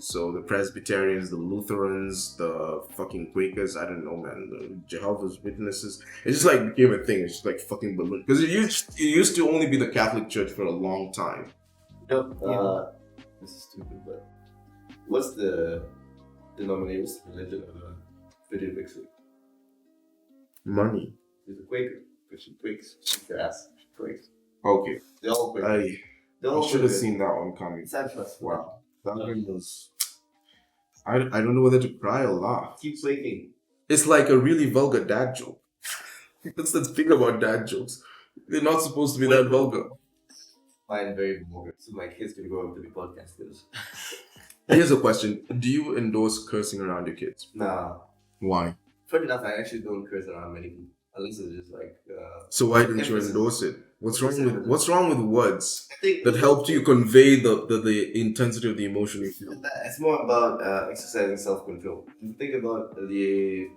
A: So the Presbyterians, the Lutherans, the fucking Quakers, I don't know, man, the Jehovah's Witnesses. It just like became a thing. It's just like fucking balloon because it used to only be the Catholic Church for a long time.
B: No, this is stupid, but what's the denomination religion of a video vixen?
A: Money.
B: It's a Quaker. Christian Quakes. Their ass. Quakes.
A: Okay,
B: They're all Quakers. They're
A: I
B: all
A: should have
B: Quakers.
A: seen that one coming.
B: Sad trust.
A: Wow, that one was. I don't know whether to cry or laugh.
B: Keep quaking.
A: It's like a really vulgar dad joke. That's the thing about dad jokes. They're not supposed to be that vulgar.
B: Mine very vulgar, so my kids can grow up to be podcasters.
A: Here's a question: do you endorse cursing around your kids?
B: Nah.
A: Why?
B: Funny enough, I actually don't curse around many people. Unless it's just like.
A: So why didn't you
B: emphasis.
A: endorse it? What's wrong with words
B: I think
A: that help you convey the intensity of the emotion you feel?
B: it's more about exercising self-control. You think about the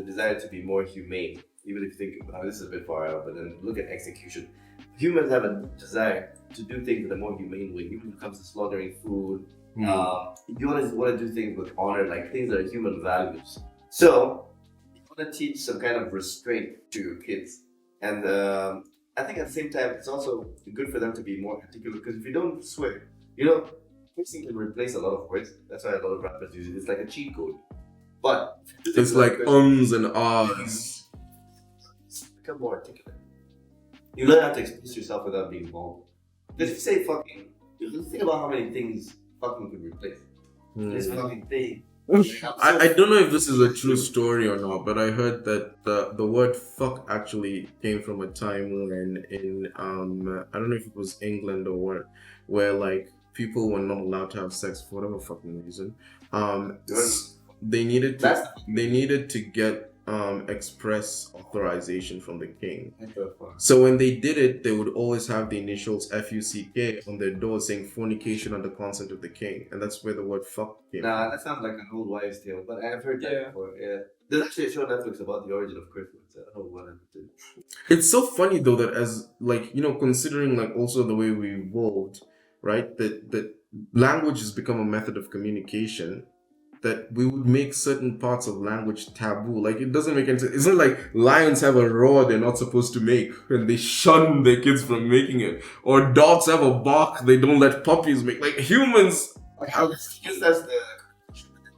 B: desire to be more humane. Even if you think this is a bit far out, but then look at execution. Humans have a desire to do things in a more humane way. Even when it comes to slaughtering food, you want to do things with honor, like things that are human values. So you want to teach some kind of restraint to your kids, and I think at the same time it's also good for them to be more articulate. Because if you don't swear, cursing can replace a lot of words. That's why a lot of rappers use it. It's like a cheat code. But
A: It's like ums and ahs.
B: become more articulate. You learn how to express yourself without being vulgar. Because if you say fucking, you think about how many things fucking could replace. This fucking thing.
A: I don't know if this is a true story or not, but I heard that the word fuck actually came from a time when in I don't know if it was England or what, where like people were not allowed to have sex for whatever fucking reason. They needed to get express authorization from the king. So when they did it, they would always have the initials FUCK on their door saying fornication under consent of the king, and that's where the word fuck came from.
B: Nah, that sounds like an old wives' tale, but I've heard that before. Yeah, there's actually a show on Netflix about the origin of curse words. I don't know what it is.
A: It's so funny though that as like considering like also the way we evolved, right? That language has become a method of communication. That we would make certain parts of language taboo. Like it doesn't make any sense. It's not like lions have a roar they're not supposed to make and they shun their kids from making it. Or dogs have a bark they don't let puppies make. Like humans have.
B: I guess that's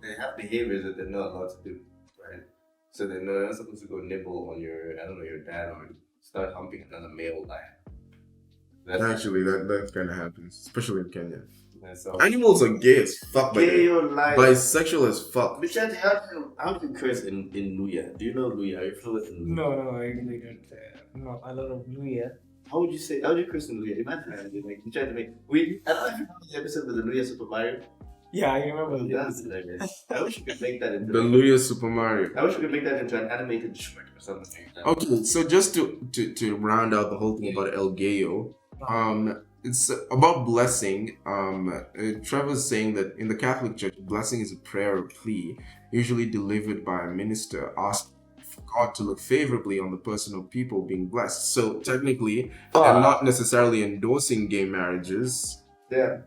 B: they have behaviors that they're not allowed to do, right? So they're not supposed to go nibble on your dad or start humping another male lion.
A: Actually, that kind of happens, especially in Kenya.
B: So,
A: animals are gay as fuck, bisexual as fuck.
B: Bichette, how do you curse in Luya? Do you know Luya? Are you fluent in Luya?
C: No, I really don't know a lot of Luya.
B: How would you curse in Luya? Imagine like you try to make I don't know if you remember the episode with the Luya Super Mario.
C: Yeah, I remember.
B: That's hilarious. I wish you could make that into
A: the Luya Super Mario.
B: I wish you could make that into an animated short or something like that.
A: Okay, so just to round out the whole thing about El Gayo, it's about blessing. Trevor's saying that in the Catholic Church, blessing is a prayer or plea, usually delivered by a minister, asking for God to look favorably on the person or people being blessed. So technically, they're not necessarily endorsing gay marriages.
B: Yeah.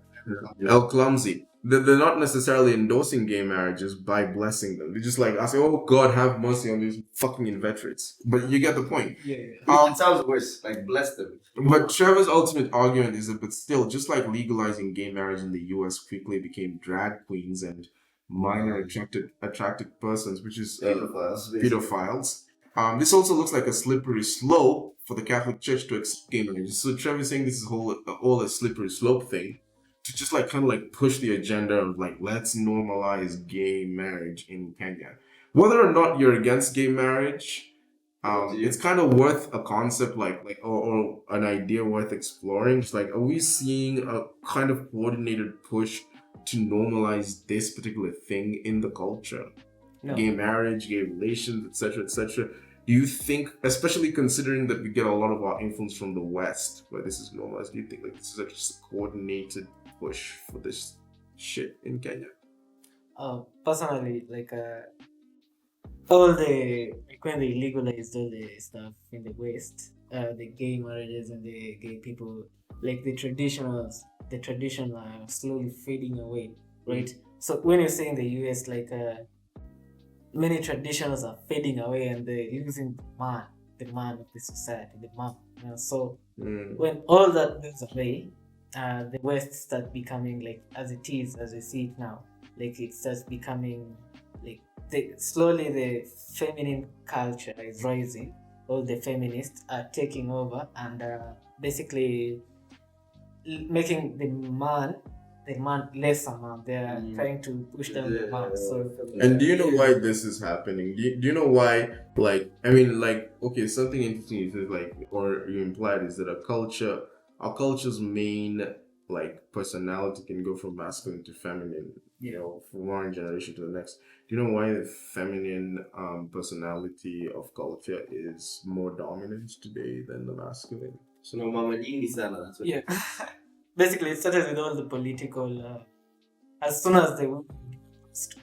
A: El Clumsy. They're not necessarily endorsing gay marriages by blessing them. They're just like asking, "Oh God, have mercy on these fucking inveterates." But you get the point.
C: Yeah.
B: It sounds worse. Like bless them.
A: But Trevor's ultimate argument is that, but still, just like legalizing gay marriage in the U.S. quickly became drag queens and minor attracted persons, which is pedophiles. This also looks like a slippery slope for the Catholic Church to accept gay marriage. So Trevor's saying this is all a slippery slope thing to just like kind of like push the agenda of like, let's normalize gay marriage in Kenya. Whether or not you're against gay marriage, it's kind of worth a concept or an idea worth exploring. It's like, are we seeing a kind of coordinated push to normalize this particular thing in the culture?
C: No.
A: Gay marriage, gay relations, etc., etc. Do you think, especially considering that we get a lot of our influence from the West, where this is normalized, do you think like this is just a coordinated push for this shit in Kenya?
C: Personally, like all the like when they legalized all the stuff in the West, the gay marriages and the gay people, like the tradition are slowly fading away, right? So when you say in the US, like many traditions are fading away and they're losing the man of the society, the man. So when all that goes away, the West starts becoming like as it is, as we see it now. Like it starts becoming like slowly the feminine culture is rising. All the feminists are taking over and basically making the man lesser man. They are trying to push down the man. So
A: and do you know why this is happening? Do you know why? Like, I mean, like, okay, something interesting is like, or you implied is that our culture's main like personality can go from masculine to feminine. You know, from one generation to the next. Do you know why the feminine personality of culture is more dominant today than the masculine?
B: So no mama nyingi sana. That's what
C: basically it started with all the political as soon as they want to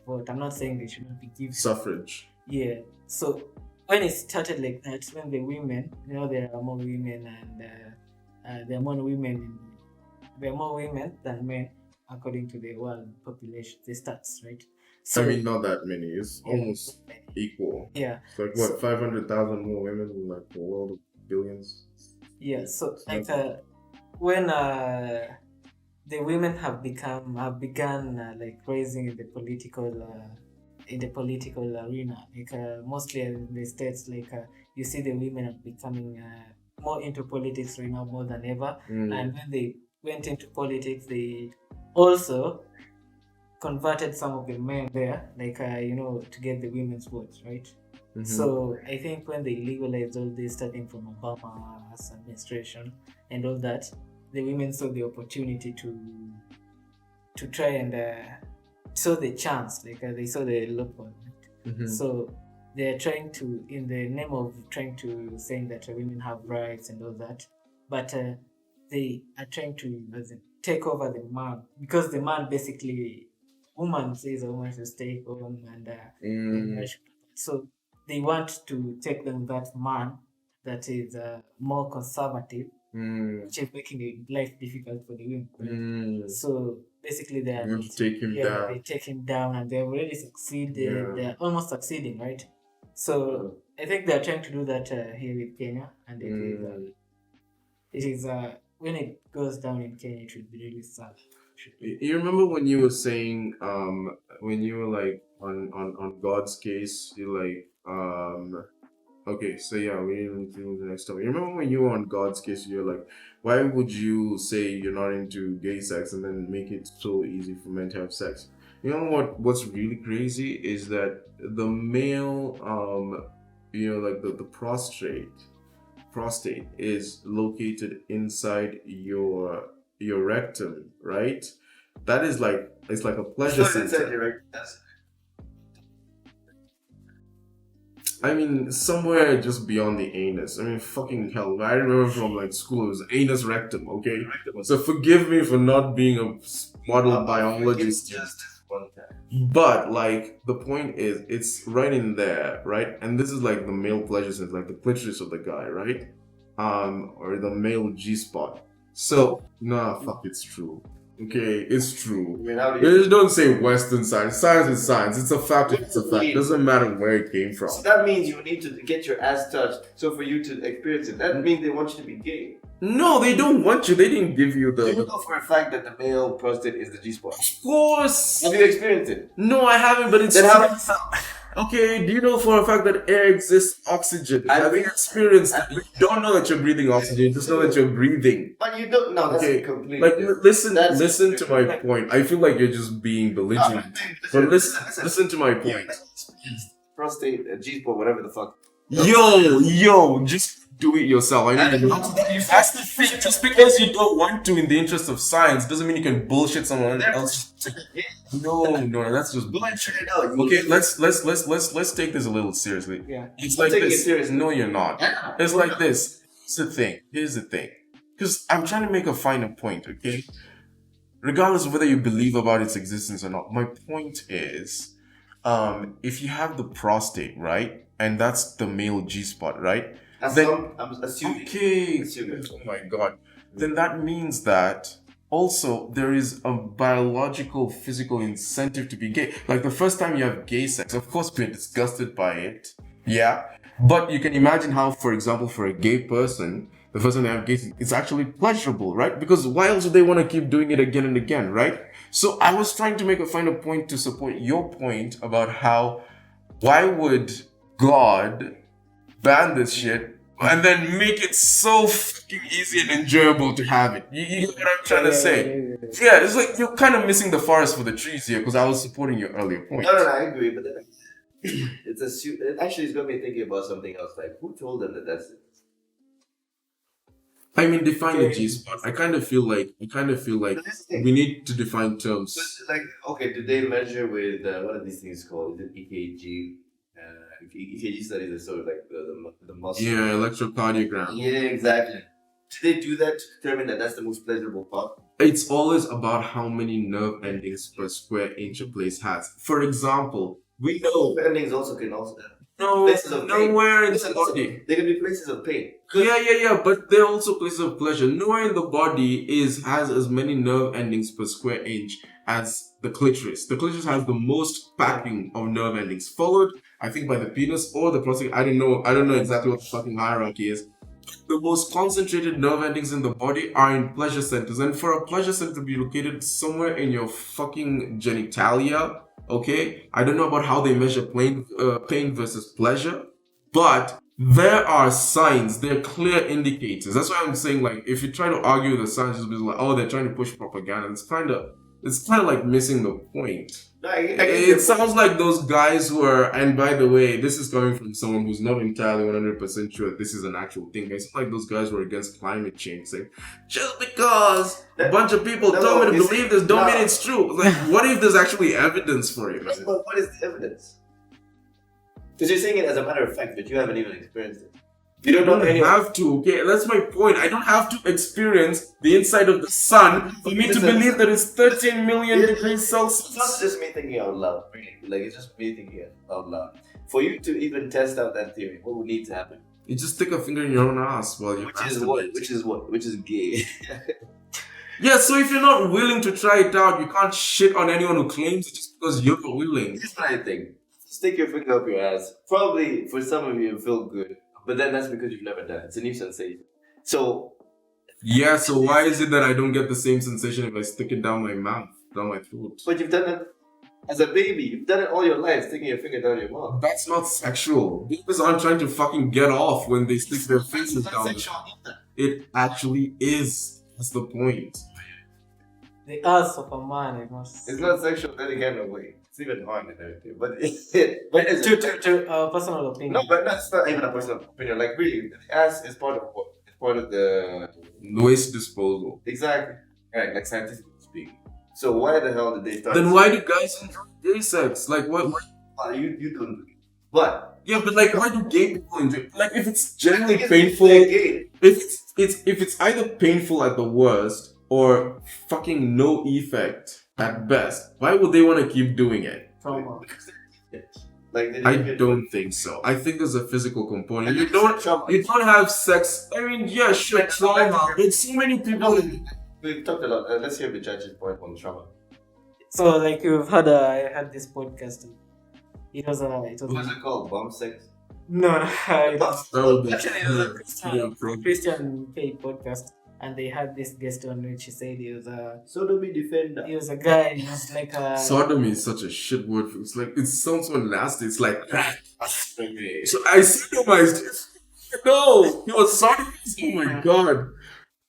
C: vote. I'm not saying they should not be given
A: suffrage.
C: Yeah. So when it started like that, when the women, there are more women and there are more women than men according to the world population, the stats, right?
A: So I mean, not that many. It's almost equal.
C: Yeah.
A: It's like what, 500,000 more women in like the world of billions.
C: Yeah. So like when the women have begun like rising in the political arena, like mostly in the states, like you see the women are becoming more into politics right now more than ever. And when they went into politics, they also converted some of the men there, like to get the women's votes, right? So I think when they legalized all this, starting from Obama's administration and all that, the women saw the opportunity to try and saw the chance, like they saw the loophole. So they're trying to, in the name of trying to saying that women have rights and all that, but they are trying to take over the man, because the man basically, woman says a woman should stay home and so they want to take them that man that is more conservative, which is making life difficult for the women. So basically they are
A: take him down.
C: They take him down and they've already succeeded. They're almost succeeding, right? So I think they're trying to do that here with Kenya, and it is when it goes down in Kenya, it will be really sad.
A: You remember when you were saying, when you were like on God's case, you're like, okay, so yeah, we didn't do the next topic. You remember when you were on God's case, you're like, why would you say you're not into gay sex and then make it so easy for men to have sex? You know what's really crazy is that the male, like the prostate is located inside your rectum, right? That is like, it's like a pleasure center. I mean, somewhere just beyond the anus. I mean, fucking hell. I remember from like school, it was anus rectum, okay? So forgive me for not being a model biologist. But like, the point is, it's right in there, right? And this is like the male pleasure center, like the clitoris of the guy, right? Or the male G-spot. So, fuck, it's true. Okay, it's true. I mean, just don't say Western science. Science is science. It's a fact. It's a fact. It doesn't matter where it came from.
B: So that means you need to get your ass touched. So for you to experience it, that means they want you to be gay.
A: No, they don't want you. They didn't give you the...
B: Do you know for a fact that the male prostate is the G-spot?
A: Of course.
B: Have you experienced it?
A: No, I haven't, but it's...
B: Then how...
A: Okay, do you know for a fact that air exists oxygen? Have you experienced it? You don't know that you're breathing oxygen, just know that you're breathing.
B: But you don't know, that's completely
A: like, listen to my point. I feel like you're just being belligerent. But listen to my point.
B: Prostate, G-spot, whatever the fuck.
A: Yo, just do it yourself. I mean, that's the thing. Just because you don't want to in the interest of science doesn't mean you can bullshit someone else. No, that's just
B: Go and check it out.
A: okay. Let's take this a little seriously.
C: Yeah.
A: It's like
B: taking
A: this.
B: it seriously.
A: No, you're not.
B: Yeah.
A: It's like this. Here's the thing. Because I'm trying to make a finer point, okay? Regardless of whether you believe about its existence or not, my point is, if you have the prostate, right, and that's the male G spot, right? Then
B: I'm assuming.
A: okay.
B: Assuming.
A: Oh my god. Then that means that also there is a biological, physical incentive to be gay. Like the first time you have gay sex, of course we're disgusted by it. Yeah. But you can imagine how, for example, for a gay person, the first time they have gay sex, it's actually pleasurable, right? Because why else would they want to keep doing it again and again, right? So I was trying to make a final point to support your point about how why would God ban this shit and then make it so fucking easy and enjoyable to have it. You get what I'm trying to say? Yeah, it's like you're kind of missing the forest for the trees here because I was supporting your earlier point.
B: No, I agree, but then it actually has got me thinking about something else. Like, who told them that that's it?
A: I mean, define the G spot. I kind of feel like we need to define terms.
B: So it's like, okay, do they measure with what are these things called? Is it EKG? EKG studies are sort of like the muscle.
A: Yeah, electrocardiogram.
B: Yeah, exactly. Do they do that to determine that that's the most pleasurable part?
A: It's always about how many nerve endings per square inch a place has. For example, we know
B: Endings can also places of pain.
A: nowhere in
B: Listen,
A: the body.
B: They can be places of pain.
A: Yeah, but they're also places of pleasure. Nowhere in the body has as many nerve endings per square inch as the clitoris. The clitoris has the most packing of nerve endings, followed, I think, by the penis or the prostate. I don't know exactly what the fucking hierarchy is. The most concentrated nerve endings in the body are in pleasure centers, and for a pleasure center to be located somewhere in your fucking genitalia, okay? I don't know about how they measure pain versus pleasure, but there are signs, they're clear indicators. That's why I'm saying, like, if you try to argue the science, just be like, oh, they're trying to push propaganda. It's kind of like missing the point.
B: No, I
A: It sounds like those guys who are, and by the way, this is coming from someone who's not entirely 100% sure this is an actual thing. It's like those guys who are against climate change, saying, just because a bunch of people told me to believe this, don't mean it's true. Like, what if there's actually evidence for it?
B: But what is the evidence? Because you're saying it as a matter of fact, but you haven't even experienced it. You don't know anyone.
A: Have to, okay? That's my point. I don't have to experience the inside of the sun for me to believe that it's 13 million degrees Celsius.
B: It's not just me thinking out loud, really. Like, it's just me thinking out loud. For you to even test out that theory, what would need to happen?
A: You just stick a finger in your own ass while you're
B: Which is gay.
A: Yeah, so if you're not willing to try it out, you can't shit on anyone who claims it just because you're not willing.
B: Here's what I think. Stick your finger up your ass. Probably, for some of you, it'll feel good. But then that's because you've never done it. It's a new sensation. So...
A: Yeah, so why is it that I don't get the same sensation if I stick it down my mouth, down my throat?
B: But you've done it as a baby. You've done it all your life, sticking your finger down your mouth.
A: That's not sexual. Babies aren't trying to fucking get off when they stick their faces
B: It's
A: down.
B: not sexual either.
A: It actually is. That's the point.
C: The ass of a man, it must.
B: It's not sexual in any kind of way. It's even hard and everything. But it's
C: To personal opinion.
B: No, but that's not even a personal opinion. Like, really, the ass is part of what? It's part of the...
A: Waste disposal.
B: Exactly. Right, like scientifically speaking. So why the hell did they start...
A: Then why do guys enjoy gay sex? Like, what?
B: You don't do it. But...
A: Yeah, but like, why do gay people enjoy? Like, if it's generally
B: Because
A: painful,
B: they're gay.
A: if it's either painful at the worst or fucking no effect at best, why would they want to keep doing it?
C: Trauma.
B: Like,
A: I don't think so. I think there's a physical component. You don't have sex. I mean, yeah, sure, trauma. But so many people.
B: We've talked a lot. Let's hear the judge's point on trauma.
C: So, like, I had this podcast. It was
B: What was it called? Bomb sex?
C: No, it was
A: Oh, the-
C: actually it was a Christian paid podcast, and they had this guest on which he said he was
B: Sodomy defender.
C: a guy. He was like a
A: Sodomy is such a shit word. It's like, it sounds so nasty. It's like, so I sodomized him. No, he was sodomized. Oh my god.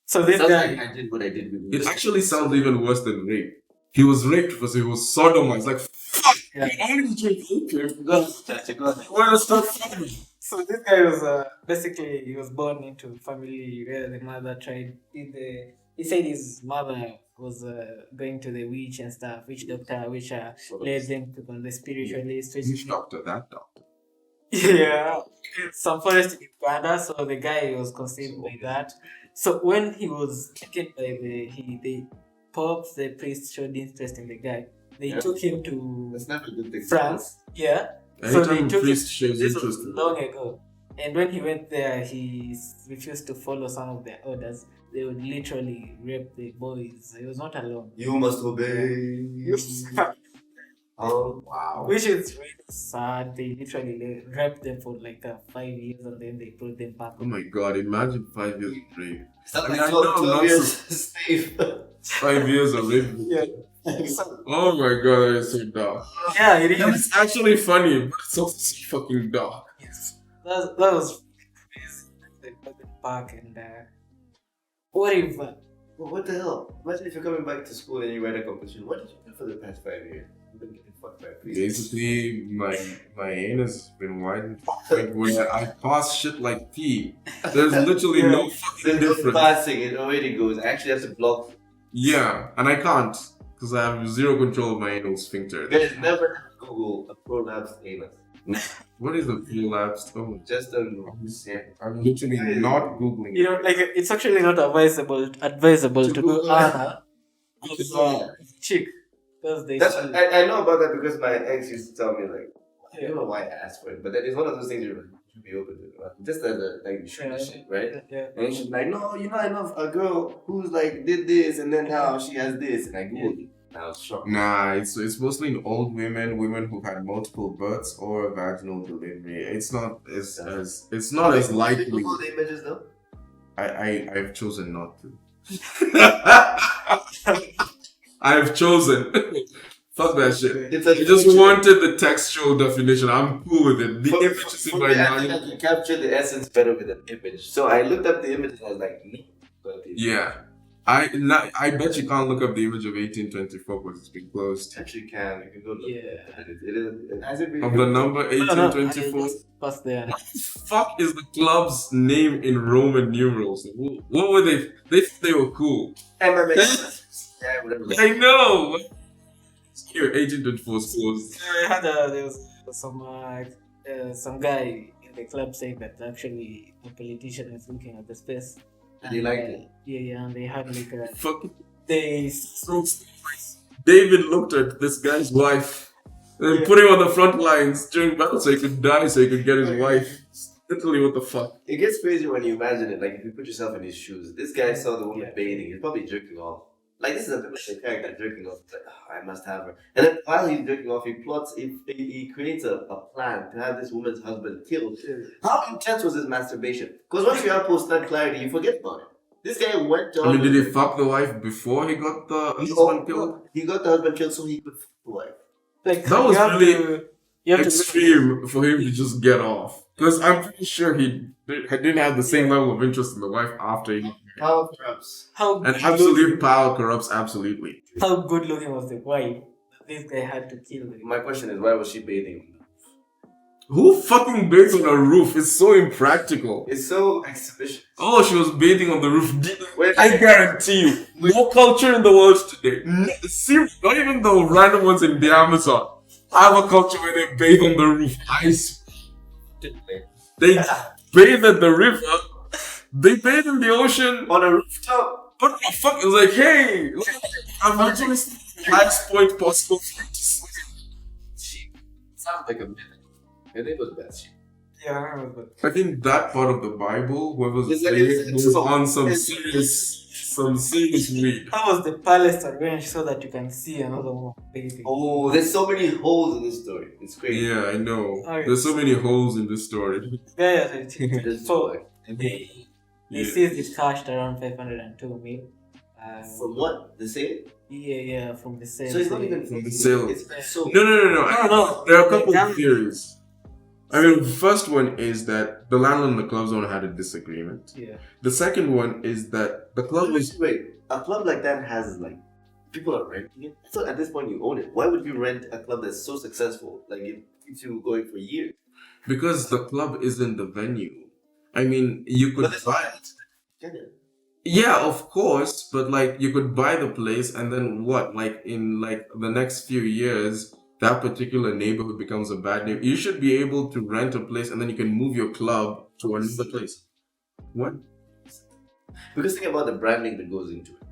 C: so this
B: Sounds
C: guy.
B: like I did what I did with
A: It actually sounds even worse than rape. He was raped because he was sodomized. Like, fuck.
C: Yeah.
A: I only drink opium.
B: Go ahead.
A: Where to start from?
C: So this guy was basically he was born into a family where the mother tried. He said his mother was going to the witch and stuff, witch doctor, which led them to the spiritualist.
A: Which doctor? That doctor.
C: Yeah, in some forest in Uganda. So the guy was conceived by that. So when he was taken by the Pope, the priest showed interest in the guy. They took him to
B: That's never a good thing.
C: France. Yeah. So they
A: Anytime a
C: took him.
A: priest shows
C: This was
A: interest in
C: long ago. And when he went there, he refused to follow some of their orders. They would literally rape the boys. He was not alone.
B: You must obey. Oh wow.
C: Which is really sad. They literally raped them for like 5 years and then they brought them back.
A: Oh my god, imagine 5 years of rape.
B: Is that
A: I mean,
B: like
A: I know
B: 12,
A: I'm
B: 12
A: not
B: years safe?
A: 5 years of rape.
C: Yeah.
A: Oh my god, that is so dark.
C: Yeah, it is.
A: It's actually funny, but it's also so fucking dark.
C: Yes. That was crazy. They brought them back and what if
B: Well, what the hell? Imagine if you're coming back to school and you write a competition. What did you do for the past 5 years? You've been getting fucked by a priest.
A: Basically, my anus has been widened to the point where I pass shit like pee. There's literally no fucking
B: There's no
A: difference.
B: passing, it already goes. I actually have to block.
A: Yeah, and I can't because I have zero control of my anal sphincter.
B: Guys, never Google a prolapsed anus.
A: What is a prolapsed? Oh,
B: Just don't yeah.
A: I'm literally not googling.
C: you know, like it's actually not advisable to do Anna chick because they
B: That's I know about that because my ex used to tell me like I don't know why I asked for it, but then it's one of those things you should be open to. Right? Just as a like shoot shit, right?
C: Yeah.
B: And she's like, no, you know, I know a girl who's like did this and then now she has this, and I googled it. And I was shocked.
A: Nah, it's mostly in old women who've had multiple births or vaginal delivery. It's not it's not as
B: Did you
A: likely.
B: Google the images though?
A: I've chosen not to. I've chosen. Fuck that shit.
B: It's
A: I just wanted the textual definition. I'm cool with it. The image is in my
B: I think I
A: mind.
B: can capture the essence better with an image. So I looked up the image and I was like, no.
A: Yeah. I bet you can't look up the image of 1824 because it's been closed.
B: Actually, can you can go look.
C: Yeah.
B: It has it been
A: Of the number
C: No,
A: 1824.
C: Pass there.
A: What the fuck is the club's name in Roman numerals? What were they? They thought they were cool.
B: MMA. Yeah, whatever.
A: I know. Here, 1824 is closed.
C: There was some guy in the club saying that actually a politician is looking at the space.
B: And he liked it.
C: Yeah, and they had like
A: Fuck.
C: they
A: So David looked at this guy's wife and put him on the front lines during battle so he could die so he could get his wife. Literally, what the fuck?
B: It gets crazy when you imagine it. Like if you put yourself in his shoes, this guy saw the woman
C: Yeah.
B: bathing. He's probably jerking off. Like this is a biblical character jerking off. It's like, oh, I must have her. And then while he's jerking off, he plots. He creates a plan to have this woman's husband killed. How intense was his masturbation? Because once you have post-nut clarity, you forget about it. This guy went on.
A: I mean, did he fuck the wife before he got the husband killed?
B: He got the husband killed so he could fuck the wife.
C: like
A: That was
C: you have
A: really
C: to- you have to
A: extreme for him to just get off. Because I'm pretty sure he didn't have the same level of interest in the wife after he.
B: How corrupts.
C: how
A: And absolute power corrupts absolutely.
C: how good looking was the wife that this guy had to kill him.
B: My question is, why was she bathing?
A: Who fucking bathes on a roof? It's so impractical.
B: It's so exhibition.
A: Oh, she was bathing on the roof.
B: Wait,
A: I guarantee you, no culture in the world today. Seriously, not even the random ones in the Amazon have a culture where they bathe on the roof. They bathe at the river. They bathe in the ocean.
B: on a rooftop.
A: What the fuck? It was like, hey, look, I'm reaching the highest point possible.
B: She sounds like a myth. Her name was Beth.
C: Yeah, I remember.
A: I think that part of the Bible, whoever's
B: It's like-
A: saying
B: it's
A: was
B: so-
A: on some
B: it's-
A: serious weed.
C: How was the palace arranged so that you can see another one bathing?
B: Oh, there's so many holes in this story. It's crazy.
A: Yeah, I know.
C: Okay.
A: There's so many holes in this story.
C: Guy has a
B: There's
C: so
B: like,
C: they
A: Yeah.
C: seized it cashed around 502 mil.
B: from what? The same?
C: Yeah, from the sale.
B: So it's not even
A: From the sale.
B: It's so
A: No.
C: No.
A: There are a couple
C: Like,
A: of theories. I mean, the first one is that the landlord and the club's owner had a disagreement.
C: Yeah.
A: The second one is that the club was.
B: Wait, a club like that has like people are renting it. So at this point you own it. Why would you rent a club that's so successful? Like it keeps you going for years.
A: Because the club isn't the venue. I mean, you could
B: But it's
A: buy
B: not Kenya.
A: Yeah, of course, but like you could buy the place and then what? Like in like the next few years, that particular neighborhood becomes a bad neighborhood. You should be able to rent a place and then you can move your club to another place. What?
B: Because think about the branding that goes into it,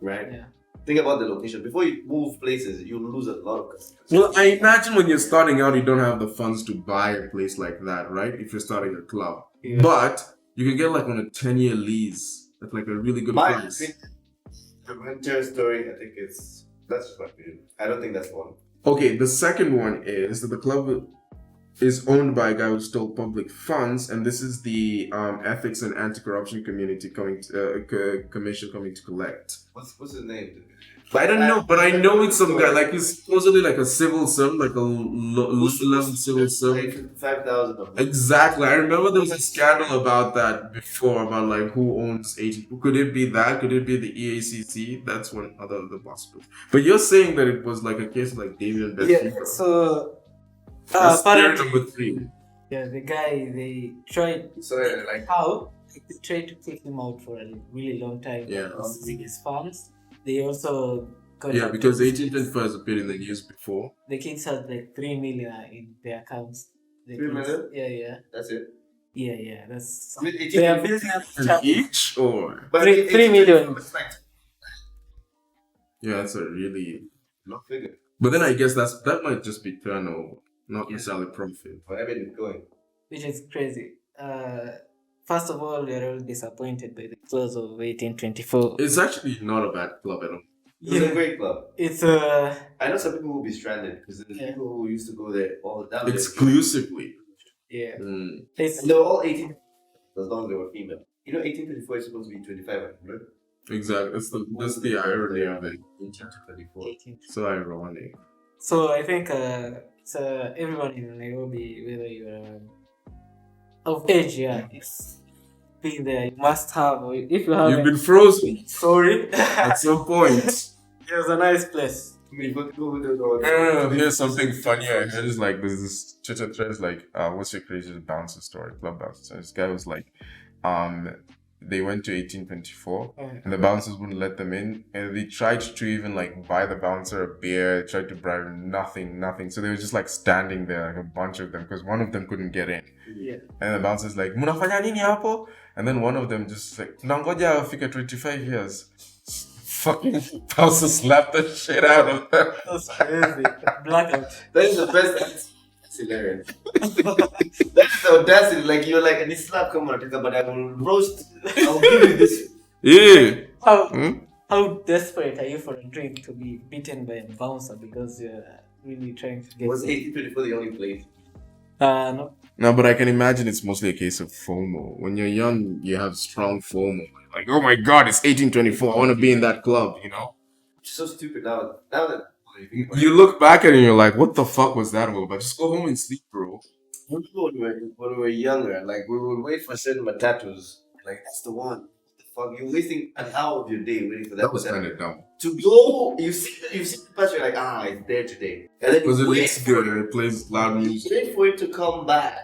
B: right?
C: Yeah.
B: Think about the location. Before you move places, you'll lose a lot of customers.
A: Well, I imagine when you're starting out, you don't have the funds to buy a place like that, right? If you're starting a club.
C: Yeah.
A: But you can get like on a 10-year lease at like a really good
B: My
A: price.
B: opinion, the renter story, I think that's just my opinion. I don't think that's the one.
A: Okay, the second one is that the club is owned by a guy who stole public funds, and this is the Ethics and Anti-Corruption Community Commission coming to collect.
B: What's his name?
A: I don't know, but I know it's some guy, like he's supposedly like a civil servant, like a low-level civil servant.
B: 5,000 of them.
A: Exactly. I remember there was a scandal about that before, about like who owns agent. Could it be that? Could it be the EACC? That's one other of the possibilities. But you're saying that it was like a case of like David and Beth.
C: Yeah. So
A: That's theory
C: apparently,
A: number 3.
C: yeah, the guy they tried
B: So like
C: how they tried to kick him out for a really long time.
A: Yeah.
C: Seizing his funds. They also
A: Yeah,
C: contacted
A: because
C: the
A: agent
C: kids.
A: and first appeared in the news before.
C: The kids had like 3 million in their accounts. The
B: 3
C: kids-
B: million?
C: Yeah.
B: that's it.
C: Yeah. That's
B: With 18
C: they are
B: million.
C: building up
A: And
C: chapter.
A: each or
B: But
C: 3 million.
B: It's like
A: yeah, that's a really.
B: no figure.
A: But then I guess that might just be turnover, not necessarily profit.
B: But I mean, going.
C: Which is crazy. First of all, we are all disappointed by the close of 1824.
A: It's actually not a bad club at all.
B: It's a great club.
C: It's
B: I know some people will be stranded because there's
C: Yeah.
B: people who used to go there all the time.
A: Exclusively.
C: yeah.
A: Mm.
C: It's
B: And they were all 18 as long as they were female. You know, 1824 is supposed to be 25, right?
A: Exactly. That's the irony of it.
B: 18 to 24.
C: 18.
A: So ironic.
C: So I think it's everyone in Nairobi, whether you're of age, yeah, it's been there. You must have, or if you have.
A: You've been frozen
C: Sorry.
A: at some point.
C: It was a nice place.
A: Here's something funny I heard is like there's this Twitter thread is like what's your craziest bouncer story, club bouncer. So this guy was like they went to 1824 and the bouncers wouldn't let them in, and they tried to even like buy the bouncer a beer, tried to bribe him, nothing. So they were just like standing there, like a bunch of them, because one of them couldn't get in.
C: Yeah.
A: And the bouncer's like, "Munafanya nini hapo?" And then one of them just like, "Nangoja afike 25 years." Fucking bouncer slapped the shit out of them.
C: That's crazy. Blackout.
B: That is the best. That's hilarious. That is the audacity. Like, you're like, and this slap come on, but I will roast. I'll give you this.
A: Yeah.
C: How desperate are you for a drink to be beaten by a bouncer because you're really trying to get?
B: Was 1824 the only place?
C: No.
A: No, but I can imagine it's mostly a case of FOMO. When you're young, you have strong FOMO. Like, oh my god, it's 1824. I want to be in that club, you know?
B: Which is so stupid now. Now that
A: You look back at it and you're like, what the fuck was that all about? Just go home and sleep, bro.
B: when we were younger, like we would wait for certain matatus. Like, that's the one. What the fuck? You're wasting an hour of your day waiting for that.
A: That was
B: matatu.
A: kind of dumb.
B: To go, you see the bus, you're like, it's there today. And then
A: Because it
B: you wait
A: looks
B: for
A: good and it plays loud music.
B: wait for it to come back.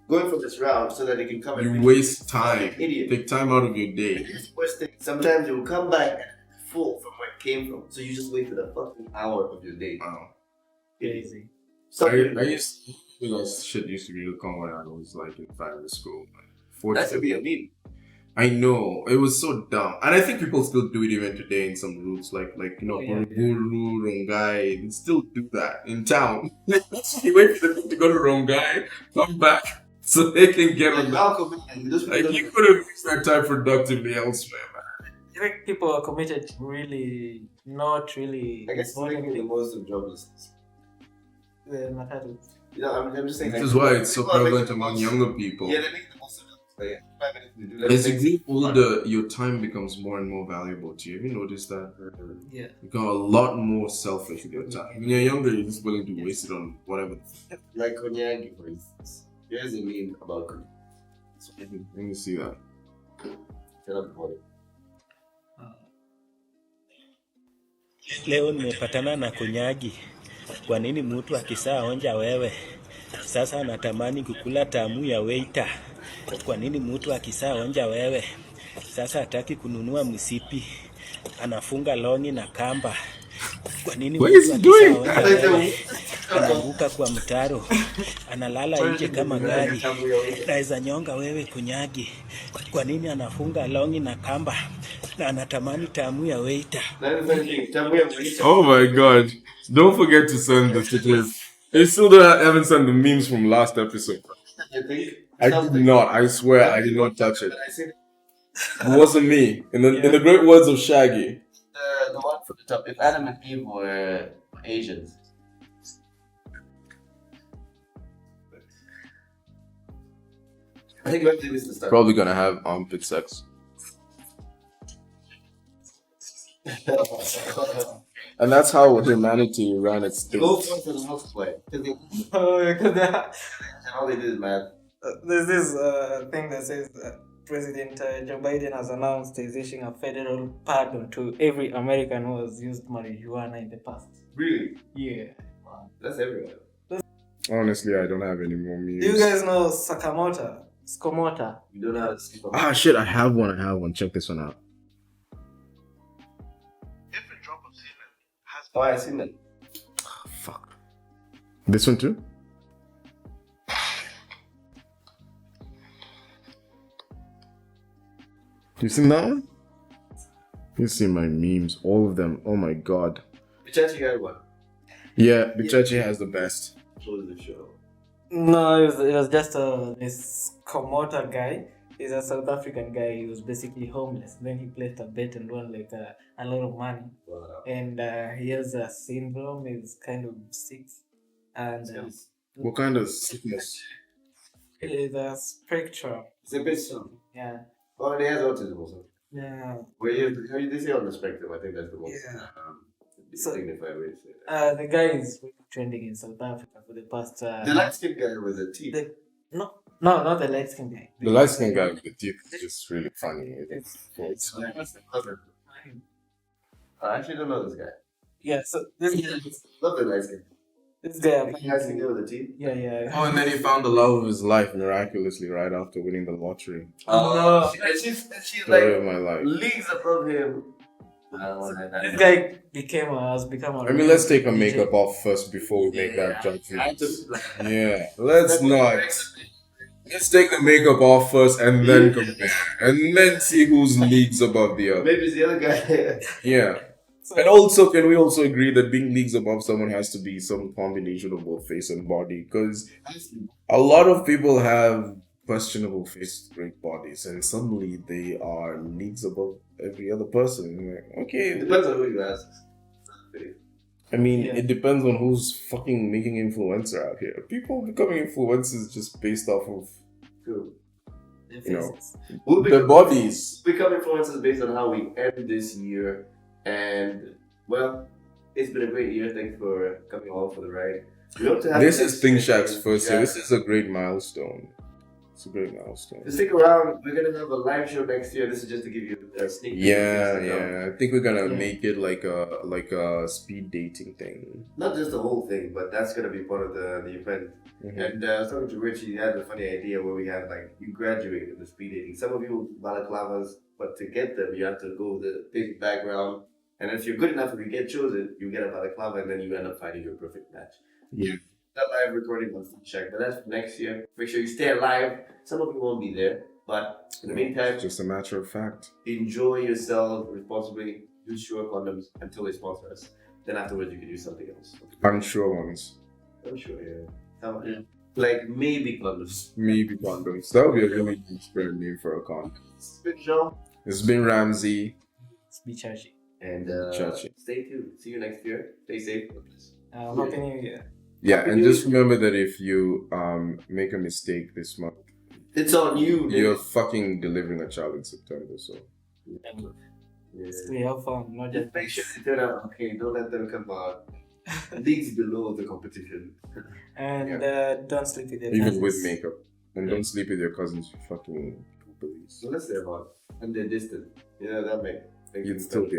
B: Going from this route so that it can come
A: You
B: and
A: waste time.
B: Idiot.
A: Take time out of your day.
B: It's the worst thing. Sometimes it will come back full from where it came from. So you just wait for the fucking hour of your day.
A: Wow.
C: Crazy.
B: So
A: I used shit used to be really common when I was like in primary school.
B: that should be a meme.
A: I know, it was so dumb, and I think people still do it even today in some routes, like you know, Buruburu, Rongai. They still do that in town. You wait for them to go to Rongai, come back, so they can get on. Like you could have used that time productively elsewhere, man.
C: I think people are committed to really not really.
B: I guess it's making the most of joblessness.
C: The matatu.
B: You know, I'm just saying.
A: This
B: like,
A: is why it's so
B: people are
A: prevalent
B: making the
A: among
B: most-
A: younger people.
B: Yeah, they make the most of it. Like, 5 minutes to do that.
A: As you get older, your time becomes more and more valuable to you. Have you noticed that?
C: Yeah.
A: You become a lot more selfish with your time. When you're younger, you're just willing to waste it on whatever.
B: Like Konyagi, for instance. Here's a meme about Konyagi.
A: Let me see that.
B: Shut up, boy.
D: Leo nimepatana na Konyagi. Kwa nini mtu akisaa onja wewe Sasa anatamani kukula tamu ya waiter. Kwa nini mtu akisaonja wewe sasa hataki kununua msipi, anafunga longi na kamba? Kwa nini
A: What is
D: mtu
A: he doing?
D: akisaonja wewe anaanguka kwa mtaro, analala nje kama gari, naweza nyonga wewe kunyagi? Kwa nini anafunga longi na kamba na anatamani tamu ya waiter?
A: Oh my god. Don't forget to send the stickers. You still haven't sent the memes from last episode. I did not. I swear I did not touch it. It wasn't me. In the great words of Shaggy.
B: The one from the top. If Adam and Eve were Asians. I think let's do this to start.
A: Probably gonna have armpit sex. And that's how humanity ran its
B: Go
A: things.
B: for the multiplayer.
C: Because
B: All they did is math.
C: there's this thing that says President Joe Biden has announced he's issuing a federal pardon to every American who has used marijuana in the past.
B: Really?
C: Yeah.
B: Wow. That's everywhere.
A: Honestly, I don't have any more memes.
C: Do you guys know Sakamoto? Skomota?
B: You don't know how to speak on
A: Ah shit, I have one. Check this one out.
E: Every drop of semen has
B: Oh, I seen that.
A: Fuck. This one too? You seen that one? You see my memes, all of them. Oh my god.
B: Which actually got one.
A: Yeah, Bichachi has the best.
B: Close the show.
C: No, it was just this Komota guy. He's a South African guy. He was basically homeless. Then he placed a bet and won like a lot of money.
B: Wow.
C: And he has a syndrome. He's kind of sick. And
A: What kind of sickness?
C: it's a spectrum.
B: It's a bit soon.
C: Yeah.
B: Oh, and he has autism also.
C: Yeah.
B: Well, they say on the spectrum. I think that's the most
C: Yeah. So-
B: dignified way to say that.
C: The guy is really trending in South Africa for the past.
B: The light skinned guy with the teeth.
C: No, not the light skin guy.
A: The light skinned guy with the teeth is just really funny.
B: I actually don't know this guy.
C: Yeah. So this
B: Love the light skin.
C: guy.
B: He has to deal with the teeth.
C: Yeah.
A: Oh, and then he found the love of his life miraculously right after winning the lottery.
C: Oh.
B: And she's
A: Story
B: like
A: of my life.
B: leagues above him. I don't want
C: This
B: that.
C: guy has become a.
A: I mean, let's take our makeup off first before we make that
B: I
A: judgment.
B: just
A: Yeah, let's not. Let's take the makeup off first and then compare. And then see who's leagues above the other.
B: maybe it's the other guy.
A: Yeah. And also, can we also agree that being leagues above someone has to be some combination of both face and body? Because a lot of people have questionable face great bodies, and suddenly they are leagues above every other person. Like, okay,
B: It depends on who you ask.
A: I mean,
C: Yeah.
A: it depends on who's fucking making influencer out here. People becoming influencers just based off of
B: Cool.
C: The
A: you know,
C: faces.
B: We'll
A: their bodies.
B: become influencers based on how we end this year. And, well, it's been a great year. Thanks for coming along for the ride. We hope to have
A: This
B: you
A: is
B: next year.
A: ThinkShack's first year.
B: Yeah.
A: This is a great milestone. It's a great milestone.
B: Stick around. We're going to have a live show next year. This is just to give you a sneak peek.
A: Yeah. I think we're gonna
C: Yeah.
A: make it like a speed dating thing.
B: Not just the whole thing, but that's going to be part of the event.
A: Mhm.
B: And I was talking to Richie, he had a funny idea where we had like, you graduate in the speed dating. Some of you balaclavas, but to get them, you have to go with the basic background. And if you're good enough, if you get chosen, you get a balaclava and then you end up finding your perfect match.
A: Yeah.
B: That live recording on ThinkShack, but that's for next year. Make sure you stay alive. Some of you won't be there, but in the meantime,
A: It's just a matter of fact.
B: enjoy yourself responsibly. Use sure condoms until they sponsor us. Then afterwards, you can do something else.
A: Unsure ones.
B: I'm sure, yeah. Like maybe condoms.
A: Maybe condoms. That would be a really niche brand name for a condom.
B: It's been Jean.
A: It's been Ramsey.
C: It's Bichachi.
B: And
A: Chachi.
B: stay tuned. See you next year. Stay safe.
C: Happy New Year.
A: Yeah,
B: Happy
A: and
B: New
A: just remember that if you make a mistake this month,
B: It's on you, dude.
A: you're fucking delivering a child in September. So
B: Yeah.
C: We have fun, not just.
B: Just make sure they turn out okay. Don't let them come out leagues below the competition.
C: And don't sleep with your
A: even
C: cousins.
A: with makeup, and don't sleep with your cousins. You fucking police.
B: So let's say about and they're distant. You know that make
A: You'd still be